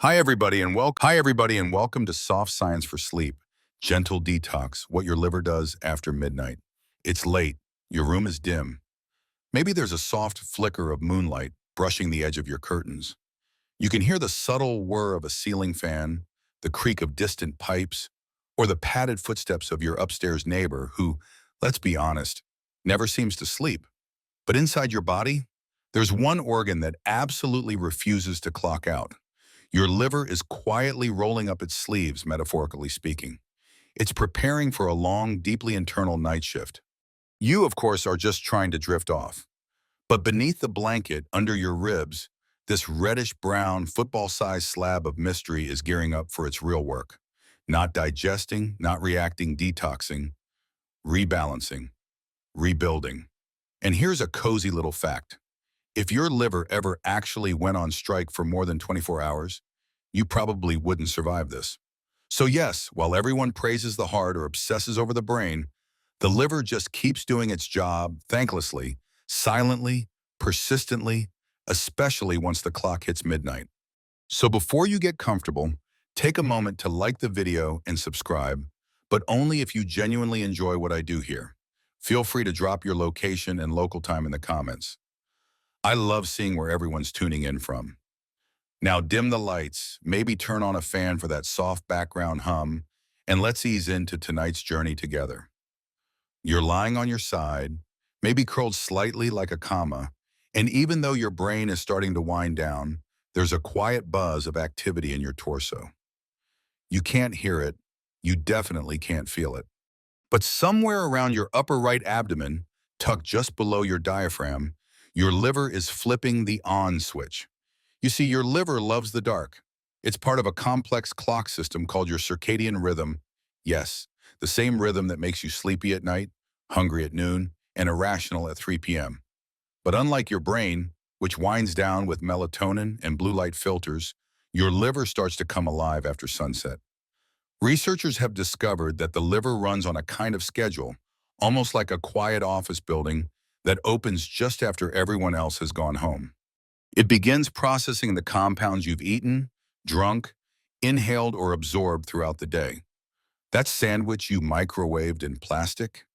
Hi everybody and welcome to Soft Science for Sleep, Gentle Detox, what your liver does after midnight. It's late, your room is dim. Maybe there's a soft flicker of moonlight brushing the edge of your curtains. You can hear the subtle whir of a ceiling fan, the creak of distant pipes, or the padded footsteps of your upstairs neighbor who, let's be honest, never seems to sleep. But inside your body, there's one organ that absolutely refuses to clock out. Your liver is quietly rolling up its sleeves, metaphorically speaking. It's preparing for a long, deeply internal night shift. You, of course, are just trying to drift off. But beneath the blanket, under your ribs, this reddish-brown, football-sized slab of mystery is gearing up for its real work. Not digesting, not reacting, detoxing, rebalancing, rebuilding. And here's a cozy little fact. If your liver ever actually went on strike for more than 24 hours, you probably wouldn't survive this. So yes, while everyone praises the heart or obsesses over the brain, the liver just keeps doing its job thanklessly, silently, persistently, especially once the clock hits midnight. So before you get comfortable, take a moment to like the video and subscribe, but only if you genuinely enjoy what I do here. Feel free to drop your location and local time in the comments. I love seeing where everyone's tuning in from. Now dim the lights, maybe turn on a fan for that soft background hum, and let's ease into tonight's journey together. You're lying on your side, maybe curled slightly like a comma, and even though your brain is starting to wind down, there's a quiet buzz of activity in your torso. You can't hear it, you definitely can't feel it. But somewhere around your upper right abdomen, tucked just below your diaphragm, your liver is flipping the on switch. You see, your liver loves the dark. It's part of a complex clock system called your circadian rhythm. Yes, the same rhythm that makes you sleepy at night, hungry at noon, and irrational at 3 p.m. But unlike your brain, which winds down with melatonin and blue light filters, your liver starts to come alive after sunset. Researchers have discovered that the liver runs on a kind of schedule, almost like a quiet office building that opens just after everyone else has gone home. It begins processing the compounds you've eaten, drunk, inhaled, or absorbed throughout the day. That sandwich you microwaved in plastic,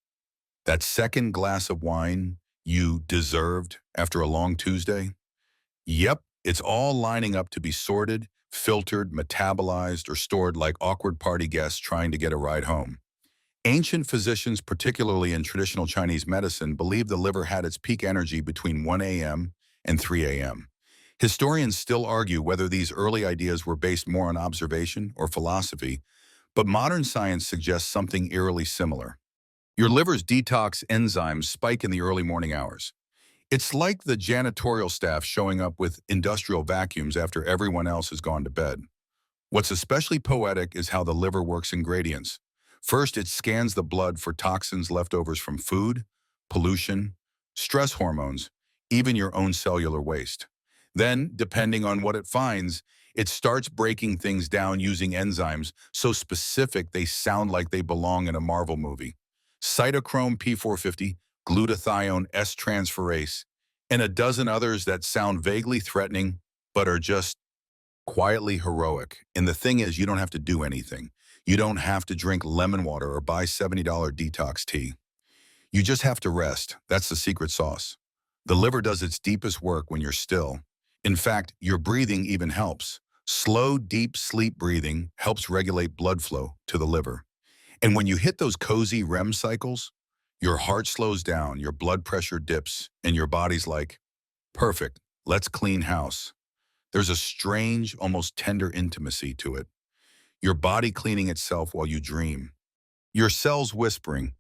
that second glass of wine you deserved after a long Tuesday. Yep, it's all lining up to be sorted, filtered, metabolized, or stored like awkward party guests trying to get a ride home. Ancient physicians, particularly in traditional Chinese medicine, believed the liver had its peak energy between 1 a.m. and 3 a.m. Historians still argue whether these early ideas were based more on observation or philosophy, but modern science suggests something eerily similar. Your liver's detox enzymes spike in the early morning hours. It's like the janitorial staff showing up with industrial vacuums after everyone else has gone to bed. What's especially poetic is how the liver works in gradients. First, it scans the blood for toxins leftovers from food, pollution, stress hormones, even your own cellular waste. Then, depending on what it finds, it starts breaking things down using enzymes so specific they sound like they belong in a Marvel movie. Cytochrome P450, glutathione S-transferase, and a dozen others that sound vaguely threatening but are just quietly heroic. And the thing is, you don't have to do anything. You don't have to drink lemon water or buy $70 detox tea. You just have to rest. That's the secret sauce. The liver does its deepest work when you're still. In fact, your breathing even helps. Slow, deep sleep breathing helps regulate blood flow to the liver. And when you hit those cozy REM cycles, your heart slows down, your blood pressure dips, and your body's like, perfect, let's clean house. There's a strange, almost tender intimacy to it. Your body cleaning itself while you dream. Your cells whispering,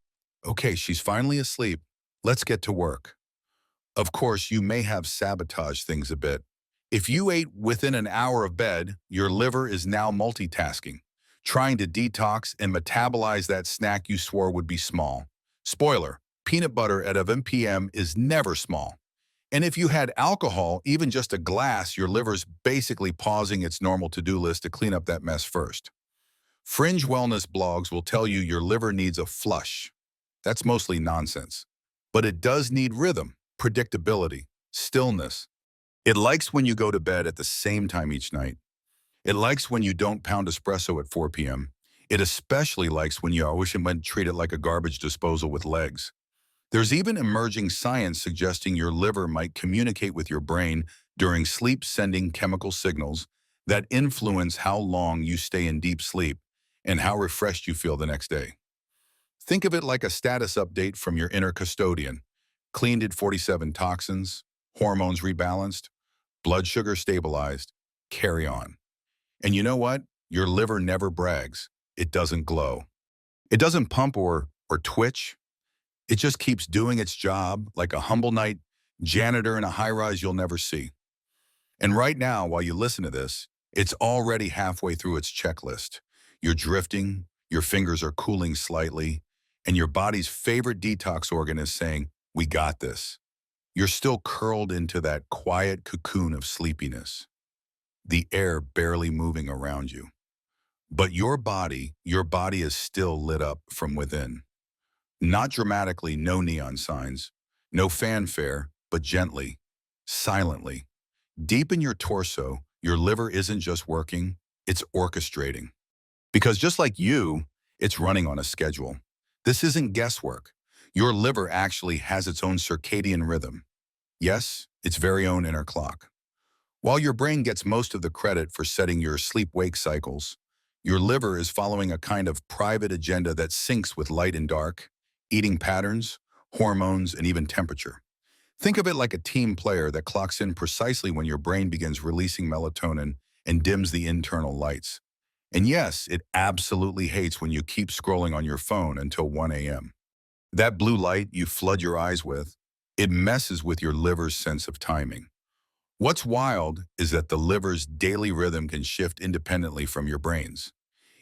okay, she's finally asleep. Let's get to work. Of course, you may have sabotaged things a bit. If you ate within an hour of bed, your liver is now multitasking, trying to detox and metabolize that snack you swore would be small. Spoiler, peanut butter at 11 p.m. is never small. And if you had alcohol, even just a glass, your liver's basically pausing its normal to-do list to clean up that mess first. Fringe wellness blogs will tell you your liver needs a flush. That's mostly nonsense. But it does need rhythm, predictability, stillness. It likes when you go to bed at the same time each night. It likes when you don't pound espresso at 4 p.m. It especially likes when you always treat it like a garbage disposal with legs. There's even emerging science suggesting your liver might communicate with your brain during sleep, sending chemical signals that influence how long you stay in deep sleep and how refreshed you feel the next day. Think of it like a status update from your inner custodian. Cleaned at 47 toxins, hormones rebalanced, blood sugar stabilized, carry on. And you know what? Your liver never brags. It doesn't glow. It doesn't pump or twitch. It just keeps doing its job like a humble night janitor in a high-rise you'll never see. And right now, while you listen to this, it's already halfway through its checklist. You're drifting, your fingers are cooling slightly, and your body's favorite detox organ is saying, "We got this." You're still curled into that quiet cocoon of sleepiness, the air barely moving around you. But your body is still lit up from within. Not dramatically, no neon signs, no fanfare, but gently, silently. Deep in your torso, your liver isn't just working, it's orchestrating. Because just like you, it's running on a schedule. This isn't guesswork. Your liver actually has its own circadian rhythm. Yes, its very own inner clock. While your brain gets most of the credit for setting your sleep-wake cycles, your liver is following a kind of private agenda that syncs with light and dark, eating patterns, hormones, and even temperature. Think of it like a team player that clocks in precisely when your brain begins releasing melatonin and dims the internal lights. And yes, it absolutely hates when you keep scrolling on your phone until 1 a.m. That blue light you flood your eyes with, it messes with your liver's sense of timing. What's wild is that the liver's daily rhythm can shift independently from your brain's.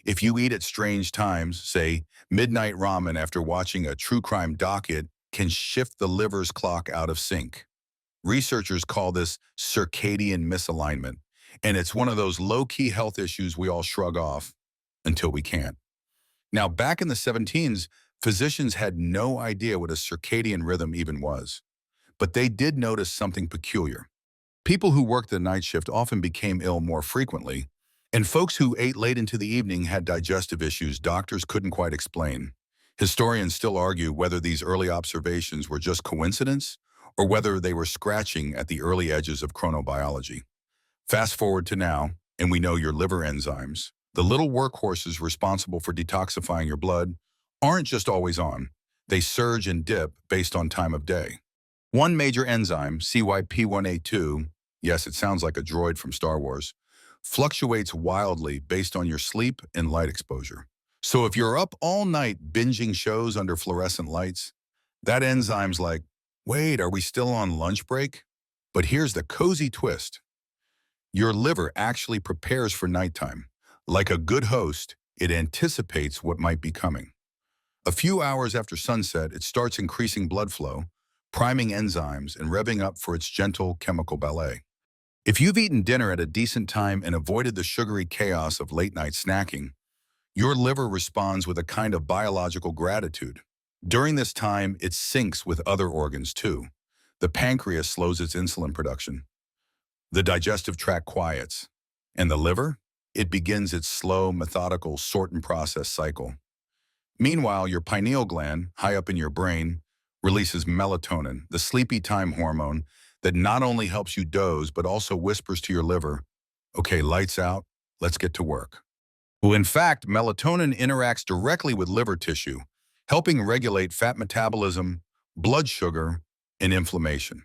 If you eat at strange times, say midnight ramen after watching a true crime doc, it can shift the liver's clock out of sync. Researchers call this circadian misalignment, and it's one of those low-key health issues we all shrug off until we can't. Now, back in the 17s, physicians had no idea what a circadian rhythm even was, but they did notice something peculiar. People who worked the night shift often became ill more frequently, and folks who ate late into the evening had digestive issues doctors couldn't quite explain. Historians still argue whether these early observations were just coincidence or whether they were scratching at the early edges of chronobiology. Fast forward to now, and we know your liver enzymes, the little workhorses responsible for detoxifying your blood, aren't just always on. They surge and dip based on time of day. One major enzyme, CYP1A2, yes, it sounds like a droid from Star Wars, fluctuates wildly based on your sleep and light exposure. So if you're up all night binging shows under fluorescent lights, that enzyme's like, wait, are we still on lunch break? But here's the cozy twist. Your liver actually prepares for nighttime. Like a good host, it anticipates what might be coming. A few hours after sunset, it starts increasing blood flow, priming enzymes, and revving up for its gentle chemical ballet. If you've eaten dinner at a decent time and avoided the sugary chaos of late-night snacking, your liver responds with a kind of biological gratitude. During this time, it syncs with other organs too. The pancreas slows its insulin production. The digestive tract quiets. And the liver? It begins its slow, methodical sort and process cycle. Meanwhile, your pineal gland, high up in your brain, releases melatonin, the sleepy time hormone that not only helps you doze, but also whispers to your liver, okay, lights out, let's get to work. Well, in fact, melatonin interacts directly with liver tissue, helping regulate fat metabolism, blood sugar, and inflammation.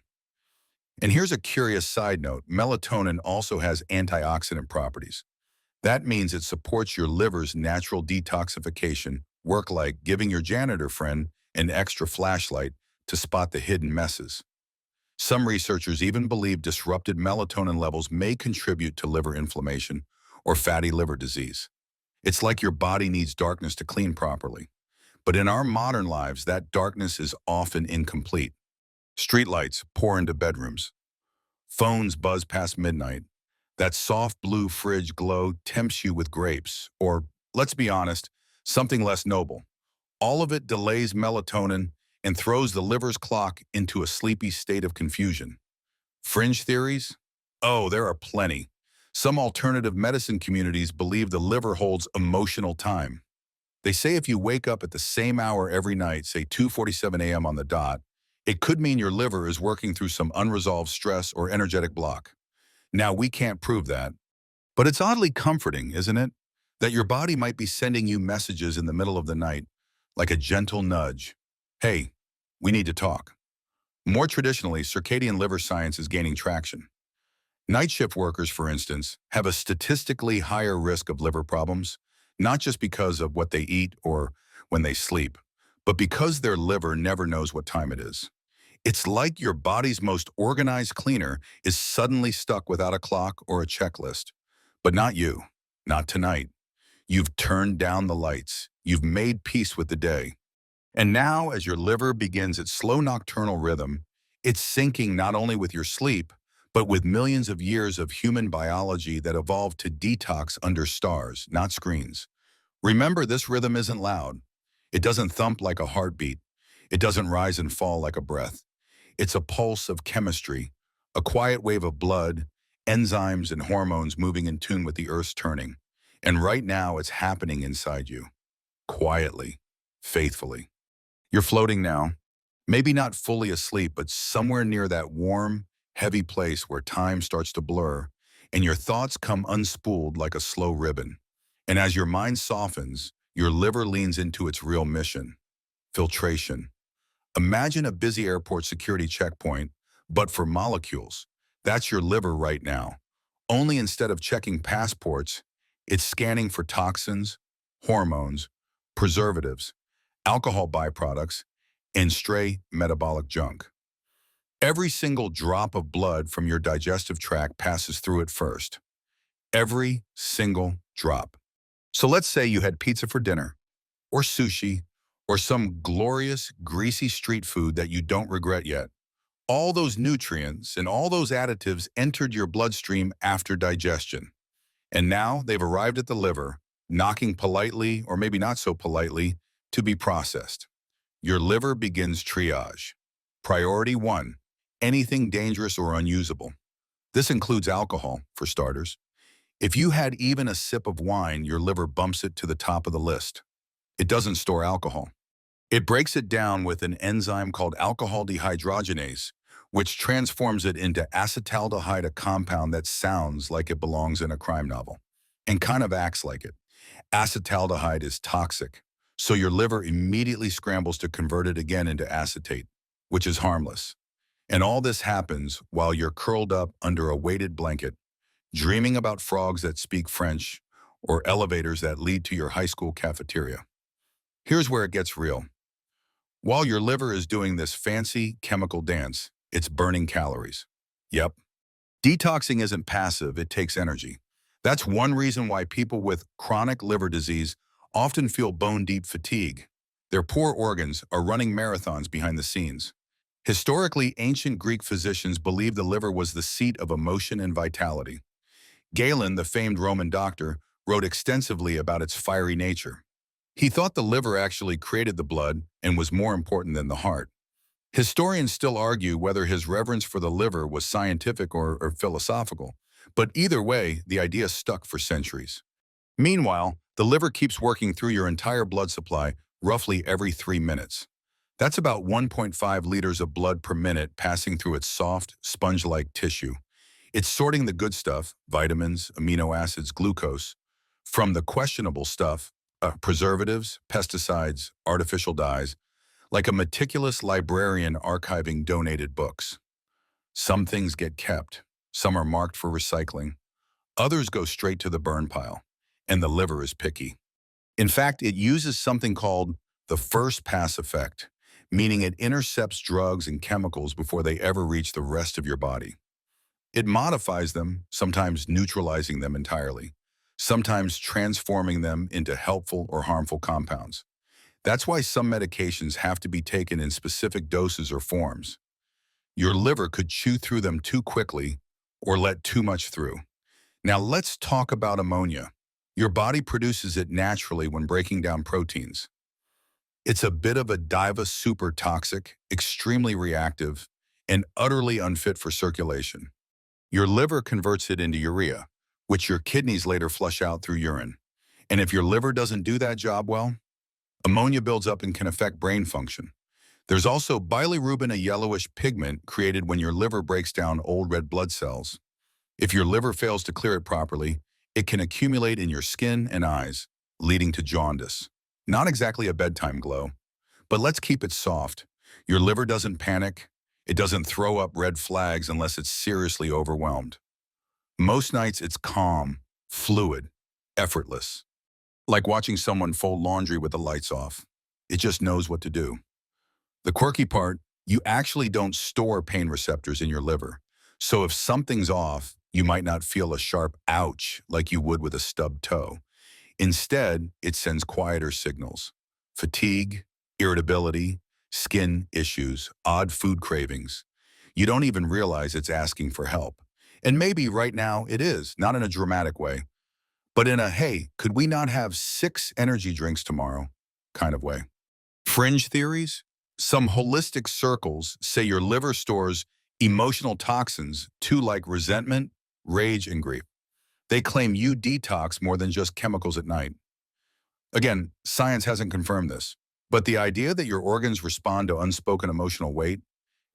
And here's a curious side note. Melatonin also has antioxidant properties. That means it supports your liver's natural detoxification work, like giving your janitor friend an extra flashlight to spot the hidden messes. Some researchers even believe disrupted melatonin levels may contribute to liver inflammation or fatty liver disease. It's like your body needs darkness to clean properly. But in our modern lives, that darkness is often incomplete. Streetlights pour into bedrooms. Phones buzz past midnight. That soft blue fridge glow tempts you with grapes, or, let's be honest, something less noble. All of it delays melatonin and throws the liver's clock into a sleepy state of confusion. Fringe theories? Oh, there are plenty. Some alternative medicine communities believe the liver holds emotional time. They say if you wake up at the same hour every night, say 2:47 a.m. on the dot, it could mean your liver is working through some unresolved stress or energetic block. Now, we can't prove that, but it's oddly comforting, isn't it? That your body might be sending you messages in the middle of the night, like a gentle nudge. Hey, we need to talk. More traditionally, circadian liver science is gaining traction. Night shift workers, for instance, have a statistically higher risk of liver problems, not just because of what they eat or when they sleep, but because their liver never knows what time it is. It's like your body's most organized cleaner is suddenly stuck without a clock or a checklist. But not you, not tonight. You've turned down the lights. You've made peace with the day. And now, as your liver begins its slow nocturnal rhythm, it's syncing not only with your sleep, but with millions of years of human biology that evolved to detox under stars, not screens. Remember, this rhythm isn't loud. It doesn't thump like a heartbeat. It doesn't rise and fall like a breath. It's a pulse of chemistry, a quiet wave of blood, enzymes and hormones moving in tune with the Earth's turning. And right now, it's happening inside you, quietly, faithfully. You're floating now, maybe not fully asleep, but somewhere near that warm, heavy place where time starts to blur, and your thoughts come unspooled like a slow ribbon. And as your mind softens, your liver leans into its real mission: filtration. Imagine a busy airport security checkpoint, but for molecules. That's your liver right now. Only instead of checking passports, it's scanning for toxins, hormones, preservatives, alcohol byproducts, and stray metabolic junk. Every single drop of blood from your digestive tract passes through it first. Every single drop. So let's say you had pizza for dinner, or sushi, or some glorious, greasy street food that you don't regret yet. All those nutrients and all those additives entered your bloodstream after digestion. And now they've arrived at the liver, knocking politely, or maybe not so politely, to be processed. Your liver begins triage. Priority 1, anything dangerous or unusable. This includes alcohol, for starters. If you had even a sip of wine, your liver bumps it to the top of the list. It doesn't store alcohol. It breaks it down with an enzyme called alcohol dehydrogenase, which transforms it into acetaldehyde, a compound that sounds like it belongs in a crime novel, and kind of acts like it. Acetaldehyde is toxic, so your liver immediately scrambles to convert it again into acetate, which is harmless. And all this happens while you're curled up under a weighted blanket, dreaming about frogs that speak French or elevators that lead to your high school cafeteria. Here's where it gets real. While your liver is doing this fancy chemical dance, it's burning calories. Yep. Detoxing isn't passive, it takes energy. That's one reason why people with chronic liver disease often feel bone-deep fatigue. Their poor organs are running marathons behind the scenes. Historically, ancient Greek physicians believed the liver was the seat of emotion and vitality. Galen, the famed Roman doctor, wrote extensively about its fiery nature. He thought the liver actually created the blood and was more important than the heart. Historians still argue whether his reverence for the liver was scientific or philosophical, but either way, the idea stuck for centuries. Meanwhile, the liver keeps working through your entire blood supply roughly every 3 minutes. That's about 1.5 liters of blood per minute passing through its soft, sponge-like tissue. It's sorting the good stuff, vitamins, amino acids, glucose, from the questionable stuff, preservatives, pesticides, artificial dyes, like a meticulous librarian archiving donated books. Some things get kept, some are marked for recycling, others go straight to the burn pile, and the liver is picky. In fact, it uses something called the first pass effect, meaning it intercepts drugs and chemicals before they ever reach the rest of your body. It modifies them, sometimes neutralizing them entirely, sometimes transforming them into helpful or harmful compounds. That's why some medications have to be taken in specific doses or forms. Your liver could chew through them too quickly or let too much through. Now let's talk about ammonia. Your body produces it naturally when breaking down proteins. It's a bit of a diva, super toxic, extremely reactive, and utterly unfit for circulation. Your liver converts it into urea, which your kidneys later flush out through urine. And if your liver doesn't do that job well, ammonia builds up and can affect brain function. There's also bilirubin, a yellowish pigment created when your liver breaks down old red blood cells. If your liver fails to clear it properly, it can accumulate in your skin and eyes, leading to jaundice. Not exactly a bedtime glow, but let's keep it soft. Your liver doesn't panic. It doesn't throw up red flags unless it's seriously overwhelmed. Most nights it's calm, fluid, effortless. Like watching someone fold laundry with the lights off. It just knows what to do. The quirky part, you actually don't store pain receptors in your liver. So if something's off, you might not feel a sharp ouch like you would with a stubbed toe. Instead, it sends quieter signals. Fatigue, irritability, skin issues, odd food cravings. You don't even realize it's asking for help. And maybe right now it is, not in a dramatic way, but in a, hey, could we not have 6 energy drinks tomorrow kind of way. Fringe theories? Some holistic circles say your liver stores emotional toxins too, like resentment, rage, and grief. They claim you detox more than just chemicals at night. Again, science hasn't confirmed this, but the idea that your organs respond to unspoken emotional weight,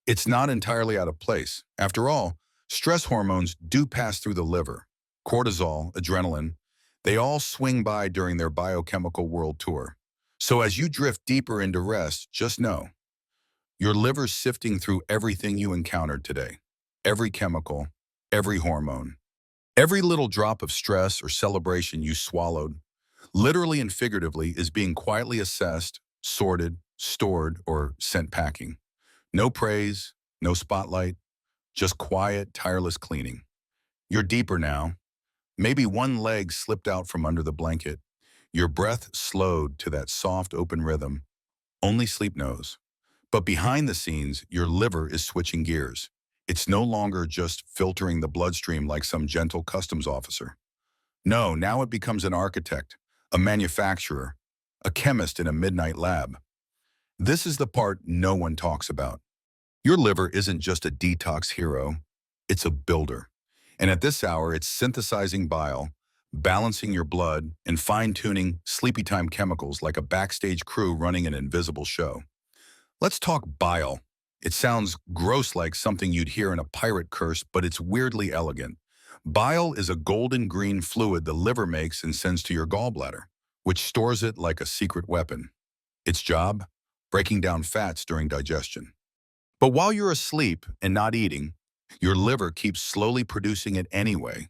it's not entirely out of place. After all, stress hormones do pass through the liver. Cortisol, adrenaline, they all swing by during their biochemical world tour. So as you drift deeper into rest, just know, your liver's sifting through everything you encountered today. Every chemical, every hormone, every little drop of stress or celebration you swallowed, literally and figuratively, is being quietly assessed, sorted, stored, or sent packing. No praise, no spotlight, just quiet, tireless cleaning. You're deeper now. Maybe one leg slipped out from under the blanket. Your breath slowed to that soft, open rhythm only sleep knows. But behind the scenes, your liver is switching gears. It's no longer just filtering the bloodstream like some gentle customs officer. No, now it becomes an architect, a manufacturer, a chemist in a midnight lab. This is the part no one talks about. Your liver isn't just a detox hero, it's a builder. And at this hour, it's synthesizing bile, balancing your blood, and fine-tuning sleepy time chemicals like a backstage crew running an invisible show. Let's talk bile. It sounds gross, like something you'd hear in a pirate curse, but it's weirdly elegant. Bile is a golden green fluid the liver makes and sends to your gallbladder, which stores it like a secret weapon. Its job? Breaking down fats during digestion. But while you're asleep and not eating, your liver keeps slowly producing it anyway,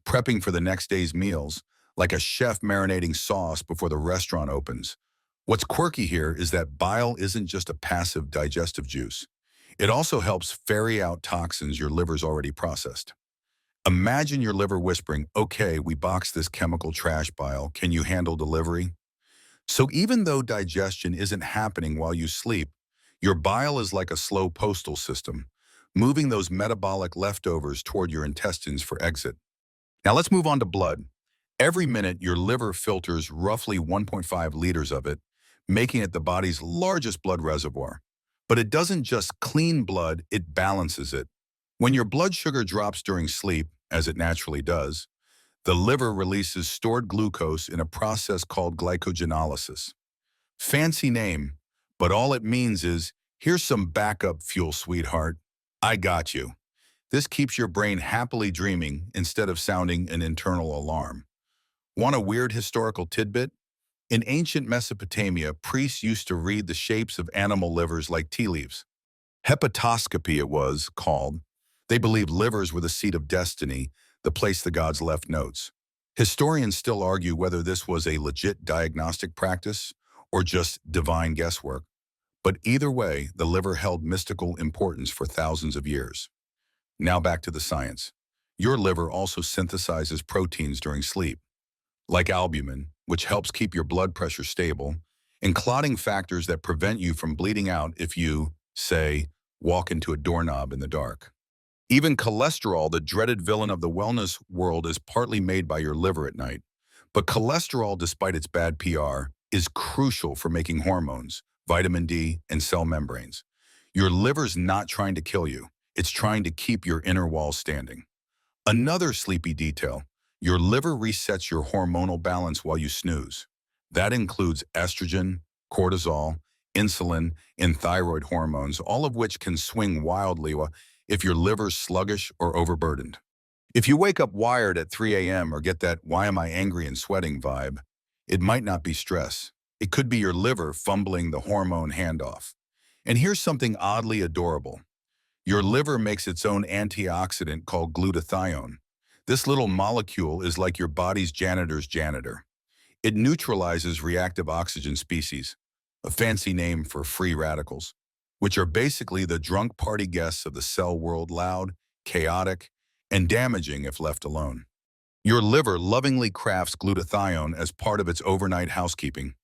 prepping for the next day's meals, like a chef marinating sauce before the restaurant opens. What's quirky here is that bile isn't just a passive digestive juice. It also helps ferry out toxins your liver's already processed. Imagine your liver whispering, okay, we boxed this chemical trash bile, can you handle delivery? So even though digestion isn't happening while you sleep, your bile is like a slow postal system, moving those metabolic leftovers toward your intestines for exit. Now let's move on to blood. Every minute, your liver filters roughly 1.5 liters of it, making it the body's largest blood reservoir. But it doesn't just clean blood, it balances it. When your blood sugar drops during sleep, as it naturally does, the liver releases stored glucose in a process called glycogenolysis. Fancy name, but all it means is, here's some backup fuel, sweetheart. I got you. This keeps your brain happily dreaming instead of sounding an internal alarm. Want a weird historical tidbit? In ancient Mesopotamia, priests used to read the shapes of animal livers like tea leaves. Hepatoscopy it was called. They believed livers were the seat of destiny, the place the gods left notes. Historians still argue whether this was a legit diagnostic practice or just divine guesswork. But either way, the liver held mystical importance for thousands of years. Now back to the science. Your liver also synthesizes proteins during sleep, like albumin, which helps keep your blood pressure stable, and clotting factors that prevent you from bleeding out if you, say, walk into a doorknob in the dark. Even cholesterol, the dreaded villain of the wellness world, is partly made by your liver at night. But cholesterol, despite its bad PR, is crucial for making hormones, vitamin D, and cell membranes. Your liver's not trying to kill you. It's trying to keep your inner walls standing. Another sleepy detail. Your liver resets your hormonal balance while you snooze. That includes estrogen, cortisol, insulin, and thyroid hormones, all of which can swing wildly if your liver's sluggish or overburdened. If you wake up wired at 3 a.m. or get that "why am I angry and sweating" vibe, it might not be stress. It could be your liver fumbling the hormone handoff. And here's something oddly adorable. Your liver makes its own antioxidant called glutathione. This little molecule is like your body's janitor's janitor. It neutralizes reactive oxygen species, a fancy name for free radicals, which are basically the drunk party guests of the cell world, loud, chaotic, and damaging if left alone. Your liver lovingly crafts glutathione as part of its overnight housekeeping,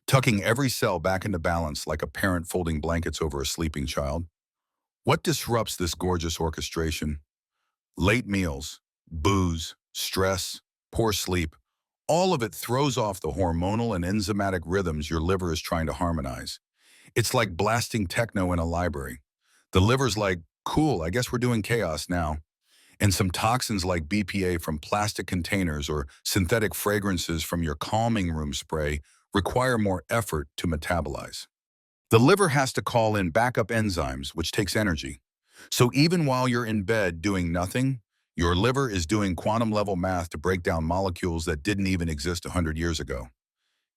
tucking every cell back into balance like a parent folding blankets over a sleeping child. What disrupts this gorgeous orchestration? Late meals, booze, stress, poor sleep, all of it throws off the hormonal and enzymatic rhythms your liver is trying to harmonize. It's like blasting techno in a library. The liver's like, cool, I guess we're doing chaos now. And some toxins like BPA from plastic containers or synthetic fragrances from your calming room spray require more effort to metabolize. The liver has to call in backup enzymes, which takes energy. So even while you're in bed doing nothing, your liver is doing quantum-level math to break down molecules that didn't even exist 100 years ago.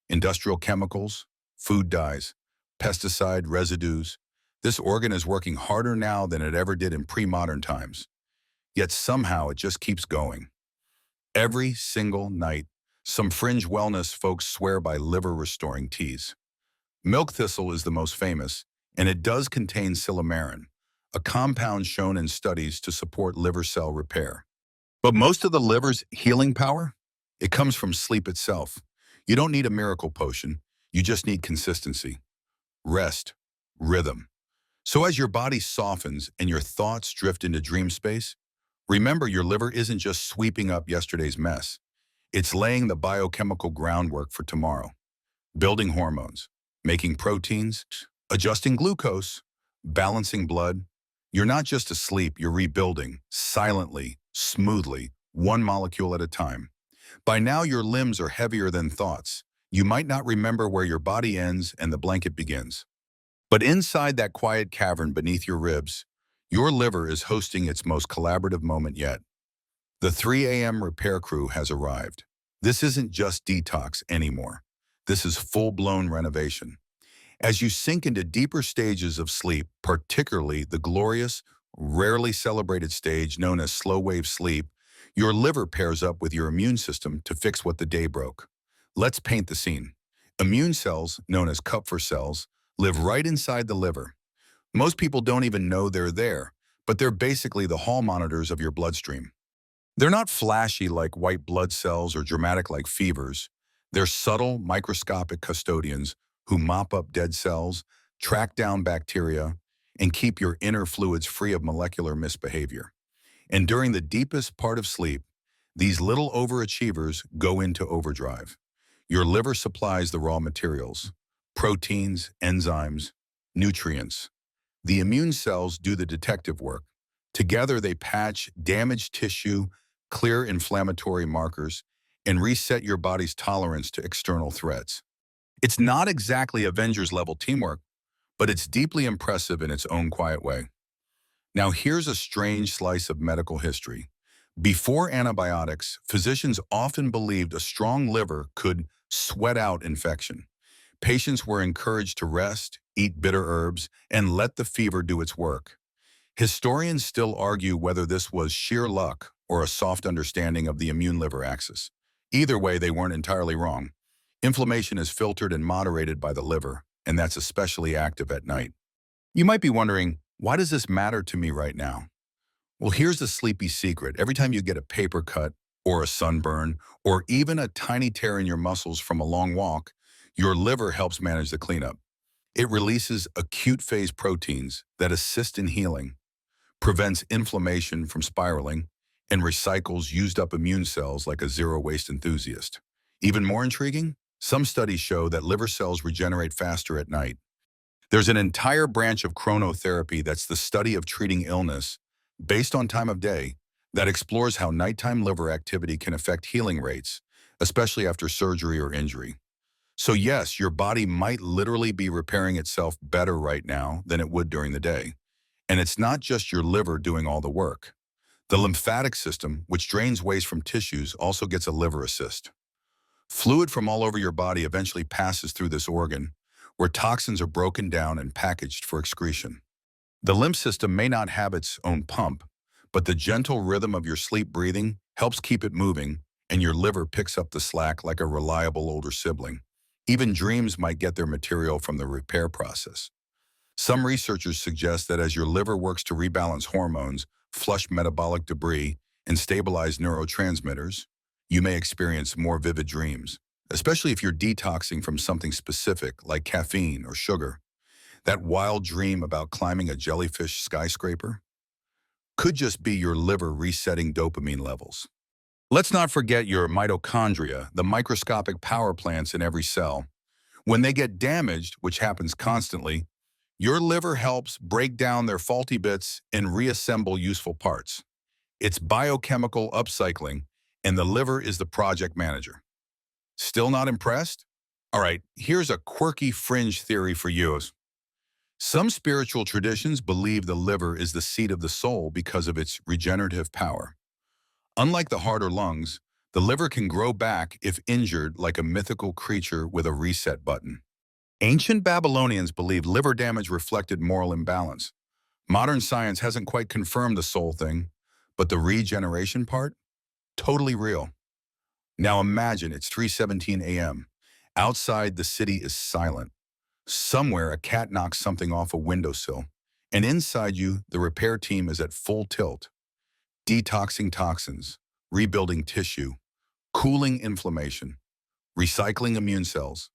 Industrial chemicals, food dyes, pesticide residues. This organ is working harder now than it ever did in pre-modern times. Yet somehow it just keeps going. Every single night, some fringe wellness folks swear by liver-restoring teas. Milk thistle is the most famous, and it does contain silymarin, a compound shown in studies to support liver cell repair. But most of the liver's healing power, it comes from sleep itself. You don't need a miracle potion, you just need consistency, rest, rhythm. So as your body softens and your thoughts drift into dream space, remember your liver isn't just sweeping up yesterday's mess. It's laying the biochemical groundwork for tomorrow, building hormones, making proteins, adjusting glucose, balancing blood. You're not just asleep, you're rebuilding, silently, smoothly, one molecule at a time. By now, your limbs are heavier than thoughts. You might not remember where your body ends and the blanket begins. But inside that quiet cavern beneath your ribs, your liver is hosting its most collaborative moment yet. The 3 a.m. repair crew has arrived. This isn't just detox anymore. This is full-blown renovation. As you sink into deeper stages of sleep, particularly the glorious, rarely celebrated stage known as slow-wave sleep, your liver pairs up with your immune system to fix what the day broke. Let's paint the scene. Immune cells, known as Kupffer cells, live right inside the liver. Most people don't even know they're there, but they're basically the hall monitors of your bloodstream. They're not flashy like white blood cells or dramatic like fevers. They're subtle, microscopic custodians who mop up dead cells, track down bacteria, and keep your inner fluids free of molecular misbehavior. And during the deepest part of sleep, these little overachievers go into overdrive. Your liver supplies the raw materials, proteins, enzymes, nutrients. The immune cells do the detective work. Together they patch damaged tissue, clear inflammatory markers, and reset your body's tolerance to external threats. It's not exactly Avengers-level teamwork, but it's deeply impressive in its own quiet way. Now here's a strange slice of medical history. Before antibiotics, physicians often believed a strong liver could sweat out infection. Patients were encouraged to rest, eat bitter herbs, and let the fever do its work. Historians still argue whether this was sheer luck or a soft understanding of the immune-liver axis. Either way, they weren't entirely wrong. Inflammation is filtered and moderated by the liver, and that's especially active at night. You might be wondering, why does this matter to me right now? Well, here's the sleepy secret. Every time you get a paper cut, or a sunburn, or even a tiny tear in your muscles from a long walk, your liver helps manage the cleanup. It releases acute phase proteins that assist in healing, prevents inflammation from spiraling, and recycles used-up immune cells like a zero-waste enthusiast. Even more intriguing, some studies show that liver cells regenerate faster at night. There's an entire branch of chronotherapy that's the study of treating illness based on time of day, that explores how nighttime liver activity can affect healing rates, especially after surgery or injury. So yes, your body might literally be repairing itself better right now than it would during the day. And it's not just your liver doing all the work. The lymphatic system, which drains waste from tissues, also gets a liver assist. Fluid from all over your body eventually passes through this organ, where toxins are broken down and packaged for excretion. The lymph system may not have its own pump, but the gentle rhythm of your sleep breathing helps keep it moving, and your liver picks up the slack like a reliable older sibling. Even dreams might get their material from the repair process. Some researchers suggest that as your liver works to rebalance hormones, flush metabolic debris, and stabilize neurotransmitters, you may experience more vivid dreams, especially if you're detoxing from something specific like caffeine or sugar. That wild dream about climbing a jellyfish skyscraper could just be your liver resetting dopamine levels. Let's not forget your mitochondria, the microscopic power plants in every cell. When they get damaged, which happens constantly, your liver helps break down their faulty bits and reassemble useful parts. It's biochemical upcycling, and the liver is the project manager. Still not impressed? All right, here's a quirky fringe theory for you. Some spiritual traditions believe the liver is the seat of the soul because of its regenerative power. Unlike the heart or lungs, the liver can grow back if injured like a mythical creature with a reset button. Ancient Babylonians believed liver damage reflected moral imbalance. Modern science hasn't quite confirmed the soul thing, but the regeneration part? Totally real. Now imagine it's 3:17 a.m. Outside, the city is silent. Somewhere, a cat knocks something off a windowsill, and inside you, the repair team is at full tilt, detoxing toxins, rebuilding tissue, cooling inflammation, recycling immune cells,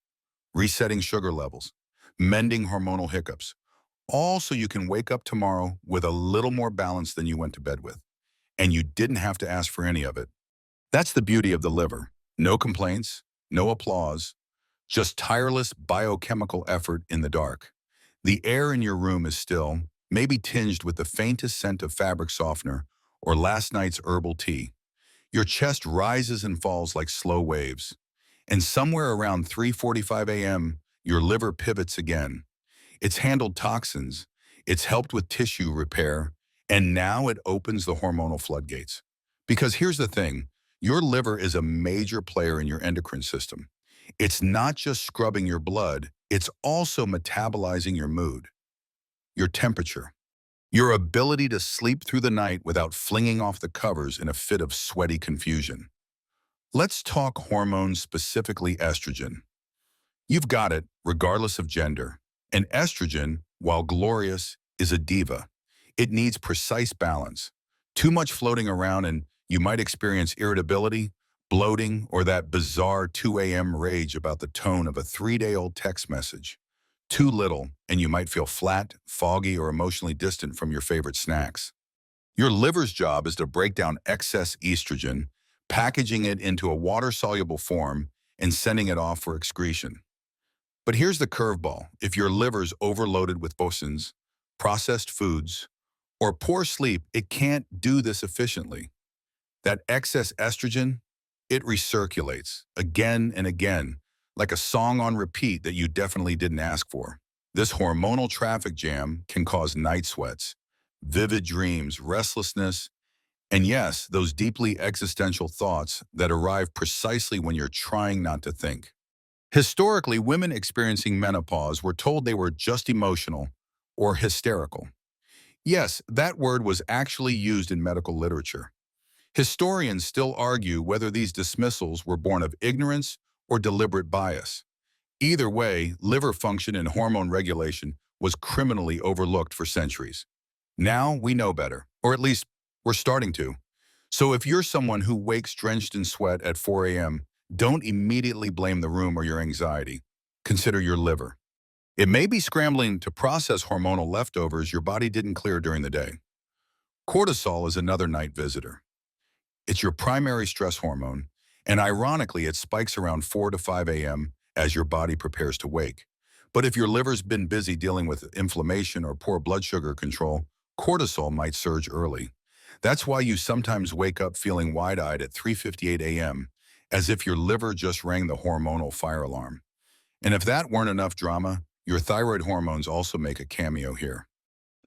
resetting sugar levels, mending hormonal hiccups, all so you can wake up tomorrow with a little more balance than you went to bed with. And you didn't have to ask for any of it. That's the beauty of the liver. No complaints, no applause, just tireless biochemical effort in the dark. The air in your room is still, maybe tinged with the faintest scent of fabric softener or last night's herbal tea. Your chest rises and falls like slow waves. And somewhere around 3:45 a.m., your liver pivots again. It's handled toxins, it's helped with tissue repair, and now it opens the hormonal floodgates. Because here's the thing, your liver is a major player in your endocrine system. It's not just scrubbing your blood, it's also metabolizing your mood, your temperature, your ability to sleep through the night without flinging off the covers in a fit of sweaty confusion. Let's talk hormones, specifically estrogen. You've got it, regardless of gender. And estrogen, while glorious, is a diva. It needs precise balance. Too much floating around and you might experience irritability, bloating, or that bizarre 2 a.m. rage about the tone of a 3-day-old text message. Too little, and you might feel flat, foggy, or emotionally distant from your favorite snacks. Your liver's job is to break down excess estrogen, packaging it into a water-soluble form, and sending it off for excretion. But here's the curveball. If your liver's overloaded with toxins, processed foods, or poor sleep, it can't do this efficiently. That excess estrogen, it recirculates again and again, like a song on repeat that you definitely didn't ask for. This hormonal traffic jam can cause night sweats, vivid dreams, restlessness, and yes, those deeply existential thoughts that arrive precisely when you're trying not to think. Historically, women experiencing menopause were told they were just emotional or hysterical. Yes, that word was actually used in medical literature. Historians still argue whether these dismissals were born of ignorance or deliberate bias. Either way, liver function and hormone regulation was criminally overlooked for centuries. Now we know better, or at least we're starting to. So if you're someone who wakes drenched in sweat at 4 a.m., don't immediately blame the room or your anxiety. Consider your liver. It may be scrambling to process hormonal leftovers your body didn't clear during the day. Cortisol is another night visitor. It's your primary stress hormone, and ironically, it spikes around 4 to 5 a.m. as your body prepares to wake. But if your liver's been busy dealing with inflammation or poor blood sugar control, cortisol might surge early. That's why you sometimes wake up feeling wide-eyed at 3:58 a.m., as if your liver just rang the hormonal fire alarm. And if that weren't enough drama, your thyroid hormones also make a cameo here.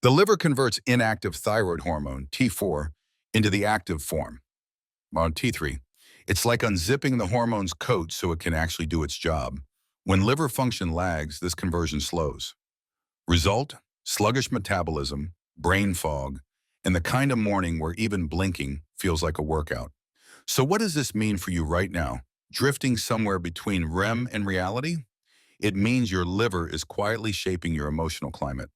The liver converts inactive thyroid hormone, T4, into the active form, T3. It's like unzipping the hormone's coat so it can actually do its job. When liver function lags, this conversion slows. Result? Sluggish metabolism, brain fog, and the kind of morning where even blinking feels like a workout. So what does this mean for you right now? Drifting somewhere between REM and reality? It means your liver is quietly shaping your emotional climate.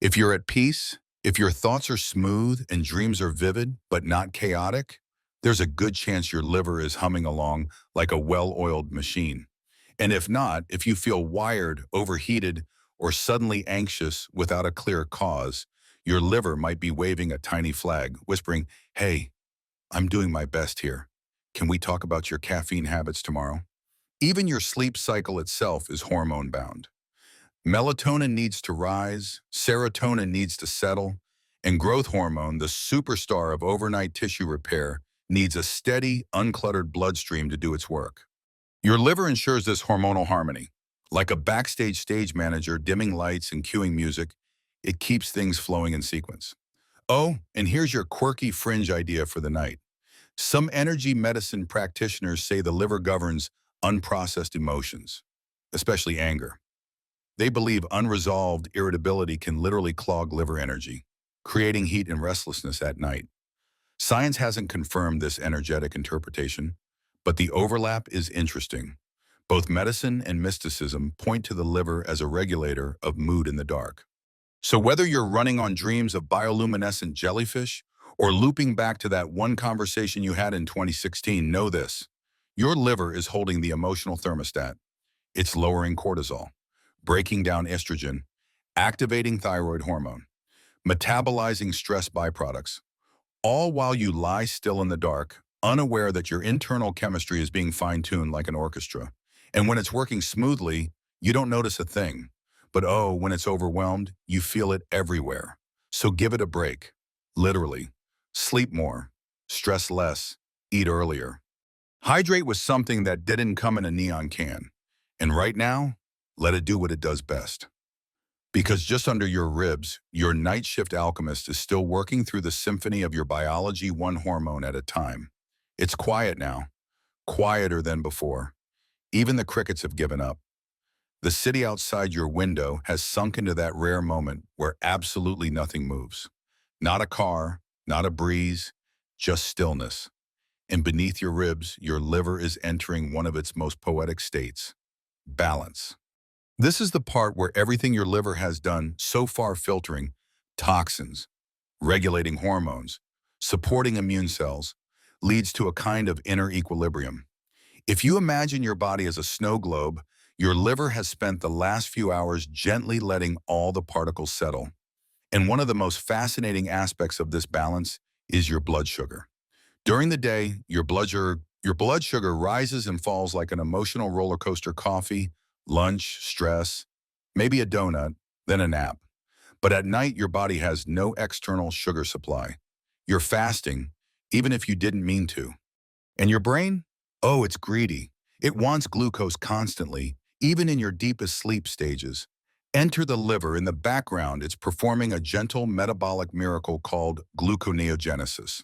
If you're at peace, if your thoughts are smooth and dreams are vivid but not chaotic, there's a good chance your liver is humming along like a well-oiled machine. And if not, if you feel wired, overheated, or suddenly anxious without a clear cause, your liver might be waving a tiny flag, whispering, "Hey, I'm doing my best here. Can we talk about your caffeine habits tomorrow?" Even your sleep cycle itself is hormone-bound. Melatonin needs to rise, serotonin needs to settle, and growth hormone, the superstar of overnight tissue repair, needs a steady, uncluttered bloodstream to do its work. Your liver ensures this hormonal harmony. Like a backstage stage manager dimming lights and cueing music, it keeps things flowing in sequence. Oh, and here's your quirky fringe idea for the night. Some energy medicine practitioners say the liver governs unprocessed emotions, especially anger. They believe unresolved irritability can literally clog liver energy, creating heat and restlessness at night. Science hasn't confirmed this energetic interpretation, but the overlap is interesting. Both medicine and mysticism point to the liver as a regulator of mood in the dark. So whether you're running on dreams of bioluminescent jellyfish or looping back to that one conversation you had in 2016, know this. Your liver is holding the emotional thermostat. It's lowering cortisol, breaking down estrogen, activating thyroid hormone, metabolizing stress byproducts, all while you lie still in the dark, unaware that your internal chemistry is being fine-tuned like an orchestra. And when it's working smoothly, you don't notice a thing. But oh, when it's overwhelmed, you feel it everywhere. So give it a break. Literally. Sleep more. Stress less. Eat earlier. Hydrate with something that didn't come in a neon can. And right now, let it do what it does best. Because just under your ribs, your night shift alchemist is still working through the symphony of your biology one hormone at a time. It's quiet now, quieter than before. Even the crickets have given up. The city outside your window has sunk into that rare moment where absolutely nothing moves. Not a car, not a breeze, just stillness. And beneath your ribs, your liver is entering one of its most poetic states, balance. This is the part where everything your liver has done so far filtering toxins, regulating hormones, supporting immune cells, leads to a kind of inner equilibrium. If you imagine your body as a snow globe, your liver has spent the last few hours gently letting all the particles settle. And one of the most fascinating aspects of this balance is your blood sugar. During the day, your blood sugar rises and falls like an emotional roller coaster. Coffee, lunch, stress, maybe a donut, then a nap. But at night, your body has no external sugar supply. You're fasting, even if you didn't mean to. And your brain? Oh, it's greedy. It wants glucose constantly, even in your deepest sleep stages. Enter the liver. In the background, it's performing a gentle metabolic miracle called gluconeogenesis.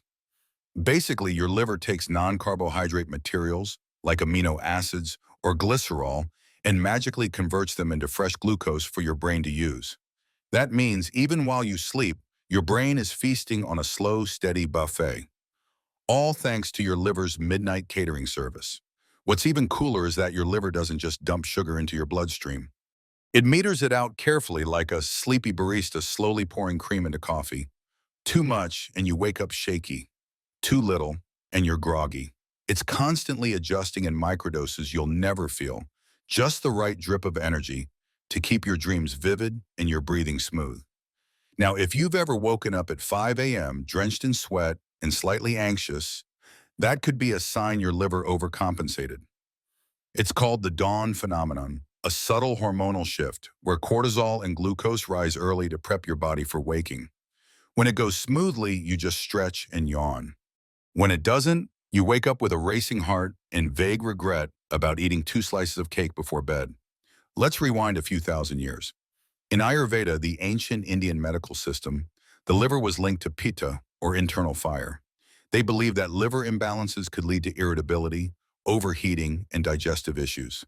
Basically, your liver takes non-carbohydrate materials, like amino acids or glycerol, and magically converts them into fresh glucose for your brain to use. That means even while you sleep, your brain is feasting on a slow, steady buffet. All thanks to your liver's midnight catering service. What's even cooler is that your liver doesn't just dump sugar into your bloodstream. It meters it out carefully like a sleepy barista slowly pouring cream into coffee. Too much and you wake up shaky. Too little and you're groggy. It's constantly adjusting in microdoses you'll never feel. Just the right drip of energy to keep your dreams vivid and your breathing smooth. Now, if you've ever woken up at 5 a.m. drenched in sweat and slightly anxious, that could be a sign your liver overcompensated. It's called the dawn phenomenon, a subtle hormonal shift where cortisol and glucose rise early to prep your body for waking. When it goes smoothly, you just stretch and yawn. When it doesn't, you wake up with a racing heart and vague regret about eating 2 slices of cake before bed. Let's rewind a few thousand years. In Ayurveda, the ancient Indian medical system, the liver was linked to pitta, or internal fire. They believed that liver imbalances could lead to irritability, overheating, and digestive issues.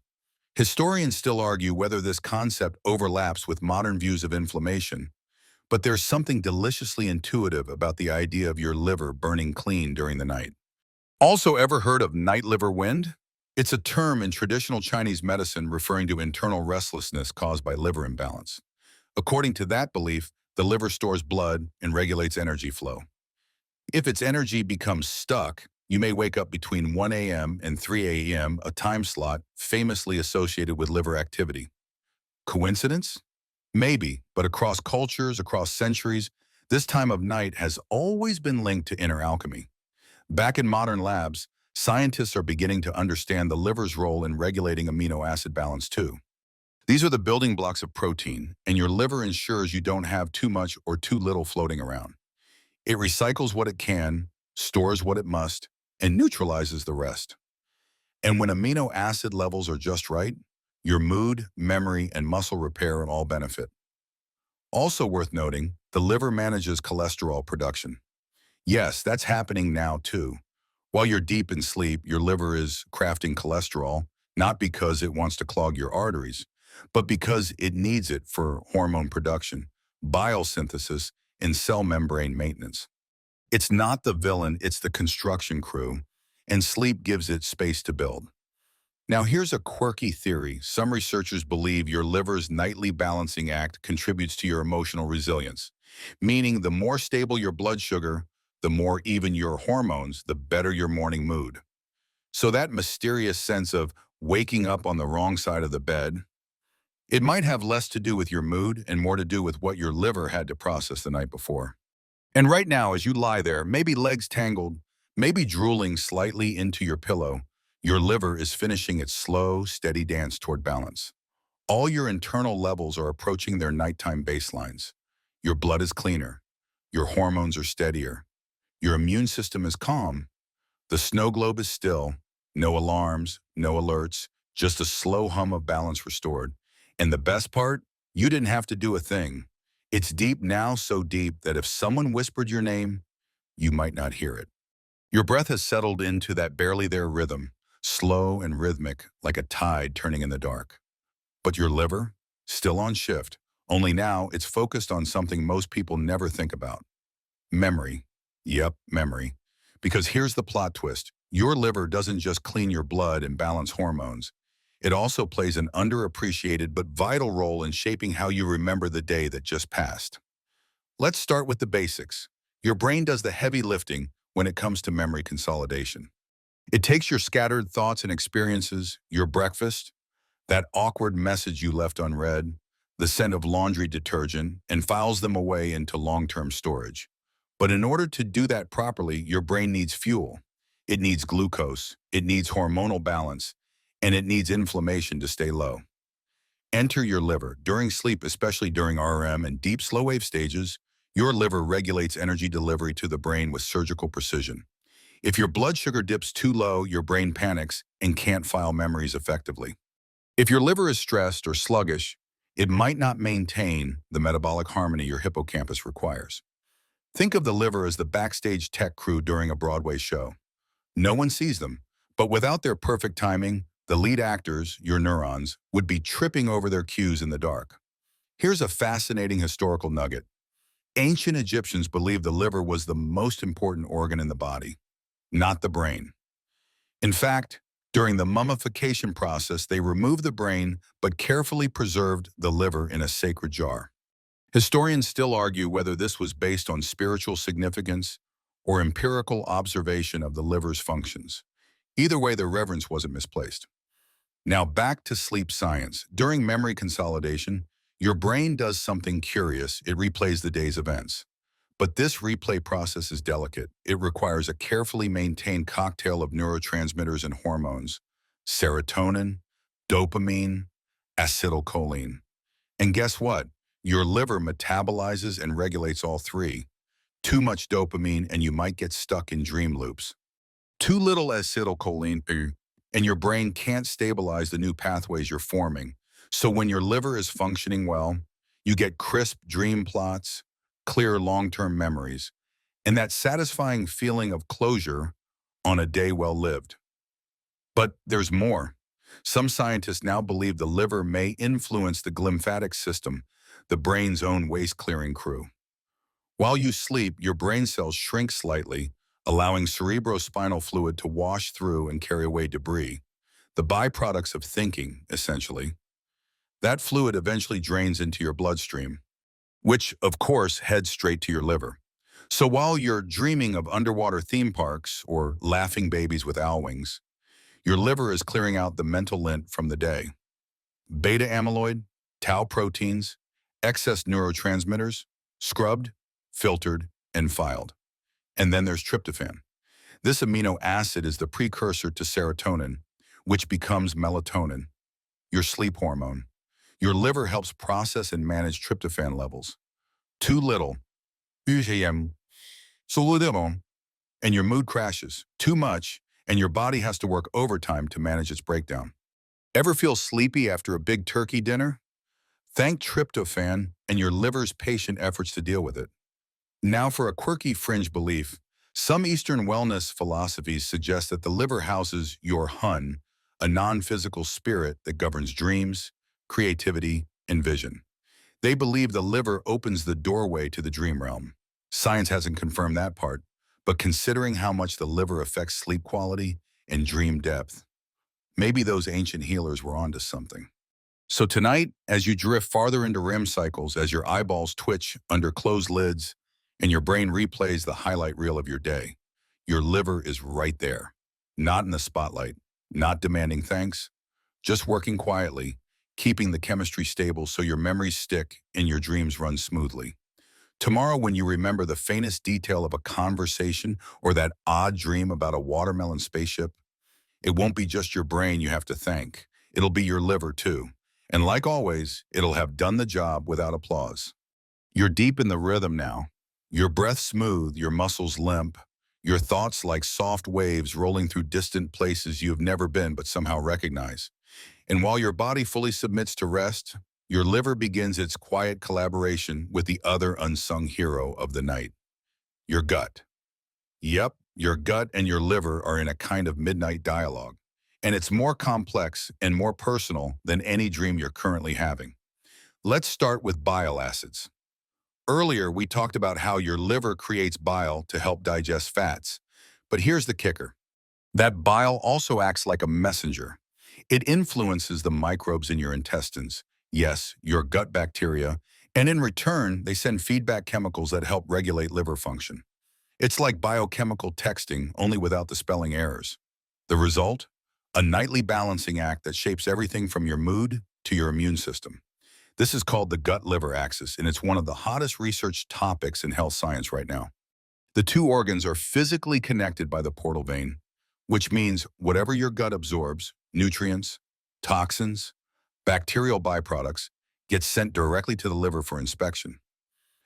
Historians still argue whether this concept overlaps with modern views of inflammation, but there's something deliciously intuitive about the idea of your liver burning clean during the night. Also, ever heard of night liver wind? It's a term in traditional Chinese medicine referring to internal restlessness caused by liver imbalance. According to that belief, the liver stores blood and regulates energy flow. If its energy becomes stuck, you may wake up between 1 a.m. and 3 a.m., a time slot famously associated with liver activity. Coincidence? Maybe, but across cultures, across centuries, this time of night has always been linked to inner alchemy. Back in modern labs, scientists are beginning to understand the liver's role in regulating amino acid balance too. These are the building blocks of protein, and your liver ensures you don't have too much or too little floating around. It recycles what it can, stores what it must, and neutralizes the rest. And when amino acid levels are just right, your mood, memory, and muscle repair all benefit. Also worth noting, the liver manages cholesterol production. Yes, that's happening now too. While you're deep in sleep, your liver is crafting cholesterol, not because it wants to clog your arteries, but because it needs it for hormone production, bile synthesis, and cell membrane maintenance. It's not the villain, it's the construction crew, and sleep gives it space to build. Now here's a quirky theory. Some researchers believe your liver's nightly balancing act contributes to your emotional resilience, meaning the more stable your blood sugar, the more even your hormones, the better your morning mood. So that mysterious sense of waking up on the wrong side of the bed, it might have less to do with your mood and more to do with what your liver had to process the night before. And right now, as you lie there, maybe legs tangled, maybe drooling slightly into your pillow, your liver is finishing its slow, steady dance toward balance. All your internal levels are approaching their nighttime baselines. Your blood is cleaner. Your hormones are steadier. Your immune system is calm. The snow globe is still. No alarms, no alerts, just a slow hum of balance restored. And the best part? You didn't have to do a thing. It's deep now, so deep that if someone whispered your name, you might not hear it. Your breath has settled into that barely there rhythm, slow and rhythmic, like a tide turning in the dark. But your liver? Still on shift, only now it's focused on something most people never think about. Memory. Yep, memory. Because here's the plot twist. Your liver doesn't just clean your blood and balance hormones. It also plays an underappreciated but vital role in shaping how you remember the day that just passed. Let's start with the basics. Your brain does the heavy lifting when it comes to memory consolidation. It takes your scattered thoughts and experiences, your breakfast, that awkward message you left unread, the scent of laundry detergent, and files them away into long-term storage. But in order to do that properly, your brain needs fuel. It needs glucose, it needs hormonal balance, and it needs inflammation to stay low. Enter your liver. During sleep, especially during REM and deep slow wave stages, your liver regulates energy delivery to the brain with surgical precision. If your blood sugar dips too low, your brain panics and can't file memories effectively. If your liver is stressed or sluggish, it might not maintain the metabolic harmony your hippocampus requires. Think of the liver as the backstage tech crew during a Broadway show. No one sees them, but without their perfect timing, the lead actors, your neurons, would be tripping over their cues in the dark. Here's a fascinating historical nugget. Ancient Egyptians believed the liver was the most important organ in the body, not the brain. In fact, during the mummification process, they removed the brain but carefully preserved the liver in a sacred jar. Historians still argue whether this was based on spiritual significance or empirical observation of the liver's functions. Either way, their reverence wasn't misplaced. Now back to sleep science. During memory consolidation, your brain does something curious. It replays the day's events. But this replay process is delicate. It requires a carefully maintained cocktail of neurotransmitters and hormones: serotonin, dopamine, acetylcholine. And guess what? Your liver metabolizes and regulates all three. Too much dopamine and you might get stuck in dream loops. Too little acetylcholine and your brain can't stabilize the new pathways you're forming. So when your liver is functioning well, you get crisp dream plots, clear long-term memories, and that satisfying feeling of closure on a day well lived. But there's more. Some scientists now believe the liver may influence the glymphatic system, the brain's own waste-clearing crew. While you sleep, your brain cells shrink slightly, allowing cerebrospinal fluid to wash through and carry away debris, the byproducts of thinking, essentially. That fluid eventually drains into your bloodstream, which, of course, heads straight to your liver. So while you're dreaming of underwater theme parks or laughing babies with owl wings, your liver is clearing out the mental lint from the day. Beta amyloid, tau proteins, excess neurotransmitters, scrubbed, filtered, and filed. And then there's tryptophan. This amino acid is the precursor to serotonin, which becomes melatonin, your sleep hormone. Your liver helps process and manage tryptophan levels. Too little, and your mood crashes. Too much, and your body has to work overtime to manage its breakdown. Ever feel sleepy after a big turkey dinner? Thank tryptophan and your liver's patient efforts to deal with it. Now for a quirky fringe belief. Some Eastern wellness philosophies suggest that the liver houses your hun, a non-physical spirit that governs dreams, creativity, and vision. They believe the liver opens the doorway to the dream realm. Science hasn't confirmed that part, but considering how much the liver affects sleep quality and dream depth, maybe those ancient healers were onto something. So tonight, as you drift farther into REM cycles, as your eyeballs twitch under closed lids, and your brain replays the highlight reel of your day, your liver is right there, not in the spotlight, not demanding thanks, just working quietly, keeping the chemistry stable so your memories stick and your dreams run smoothly. Tomorrow, when you remember the faintest detail of a conversation or that odd dream about a watermelon spaceship, it won't be just your brain you have to thank. It'll be your liver too. And like always, it'll have done the job without applause. You're deep in the rhythm now. Your breath smooth, your muscles limp, your thoughts like soft waves rolling through distant places you've never been but somehow recognize. And while your body fully submits to rest, your liver begins its quiet collaboration with the other unsung hero of the night, your gut. Yep, your gut and your liver are in a kind of midnight dialogue, and it's more complex and more personal than any dream you're currently having. Let's start with bile acids. Earlier, we talked about how your liver creates bile to help digest fats. But here's the kicker. That bile also acts like a messenger. It influences the microbes in your intestines, yes, your gut bacteria, and in return, they send feedback chemicals that help regulate liver function. It's like biochemical texting, only without the spelling errors. The result? A nightly balancing act that shapes everything from your mood to your immune system. This is called the gut-liver axis, and it's one of the hottest research topics in health science right now. The two organs are physically connected by the portal vein, which means whatever your gut absorbs, nutrients, toxins, bacterial byproducts, gets sent directly to the liver for inspection.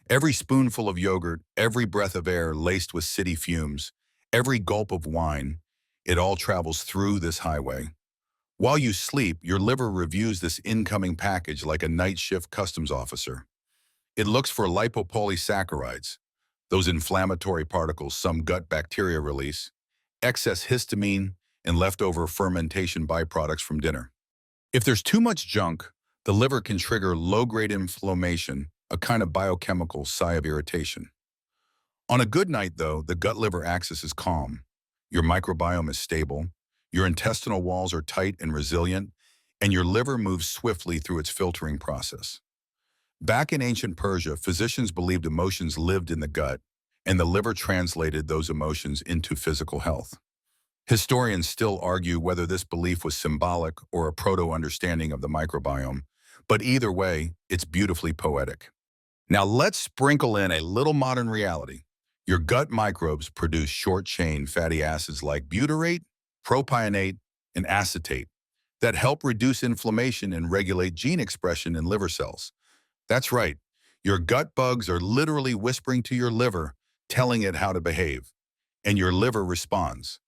Every spoonful of yogurt, every breath of air laced with city fumes, every gulp of wine, it all travels through this highway. While you sleep, your liver reviews this incoming package like a night shift customs officer. It looks for lipopolysaccharides, those inflammatory particles some gut bacteria release, excess histamine, and leftover fermentation byproducts from dinner. If there's too much junk, the liver can trigger low-grade inflammation, a kind of biochemical sigh of irritation. On a good night, though, the gut-liver axis is calm. Your microbiome is stable, your intestinal walls are tight and resilient, and your liver moves swiftly through its filtering process. Back in ancient Persia, physicians believed emotions lived in the gut, and the liver translated those emotions into physical health. Historians still argue whether this belief was symbolic or a proto-understanding of the microbiome, but either way, it's beautifully poetic. Now let's sprinkle in a little modern reality. Your gut microbes produce short-chain fatty acids like butyrate, propionate, and acetate that help reduce inflammation and regulate gene expression in liver cells. That's right, your gut bugs are literally whispering to your liver, telling it how to behave, and your liver responds.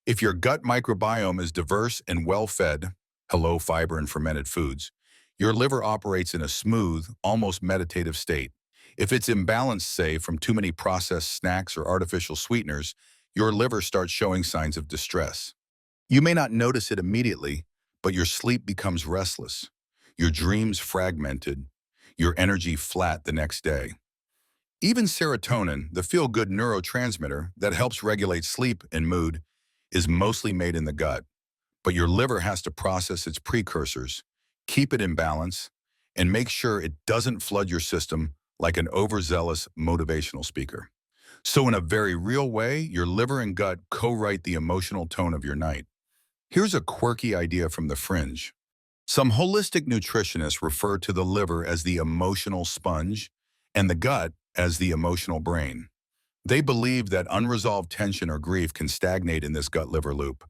If your gut microbiome is diverse and well-fed, low fiber and fermented foods, your liver operates in a smooth, almost meditative state. If it's imbalanced, say, from too many processed snacks or artificial sweeteners, your liver starts showing signs of distress. You may not notice it immediately, but your sleep becomes restless, your dreams fragmented, your energy flat the next day. Even serotonin, the feel-good neurotransmitter that helps regulate sleep and mood, is mostly made in the gut, but your liver has to process its precursors, keep it in balance, and make sure it doesn't flood your system like an overzealous motivational speaker. So in a very real way, your liver and gut co-write the emotional tone of your night. Here's a quirky idea from the fringe. Some holistic nutritionists refer to the liver as the emotional sponge and the gut as the emotional brain. They believe that unresolved tension or grief can stagnate in this gut-liver loop.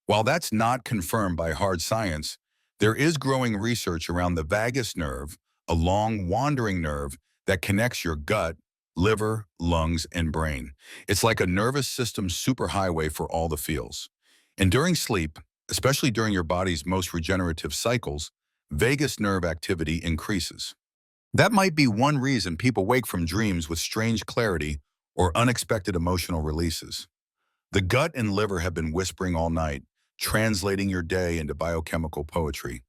While that's not confirmed by hard science, there is growing research around the vagus nerve, a long, wandering nerve that connects your gut, liver, lungs, and brain. It's like a nervous system superhighway for all the feels. And during sleep, especially during your body's most regenerative cycles, vagus nerve activity increases. That might be one reason people wake from dreams with strange clarity or unexpected emotional releases. The gut and liver have been whispering all night, translating your day into biochemical poetry.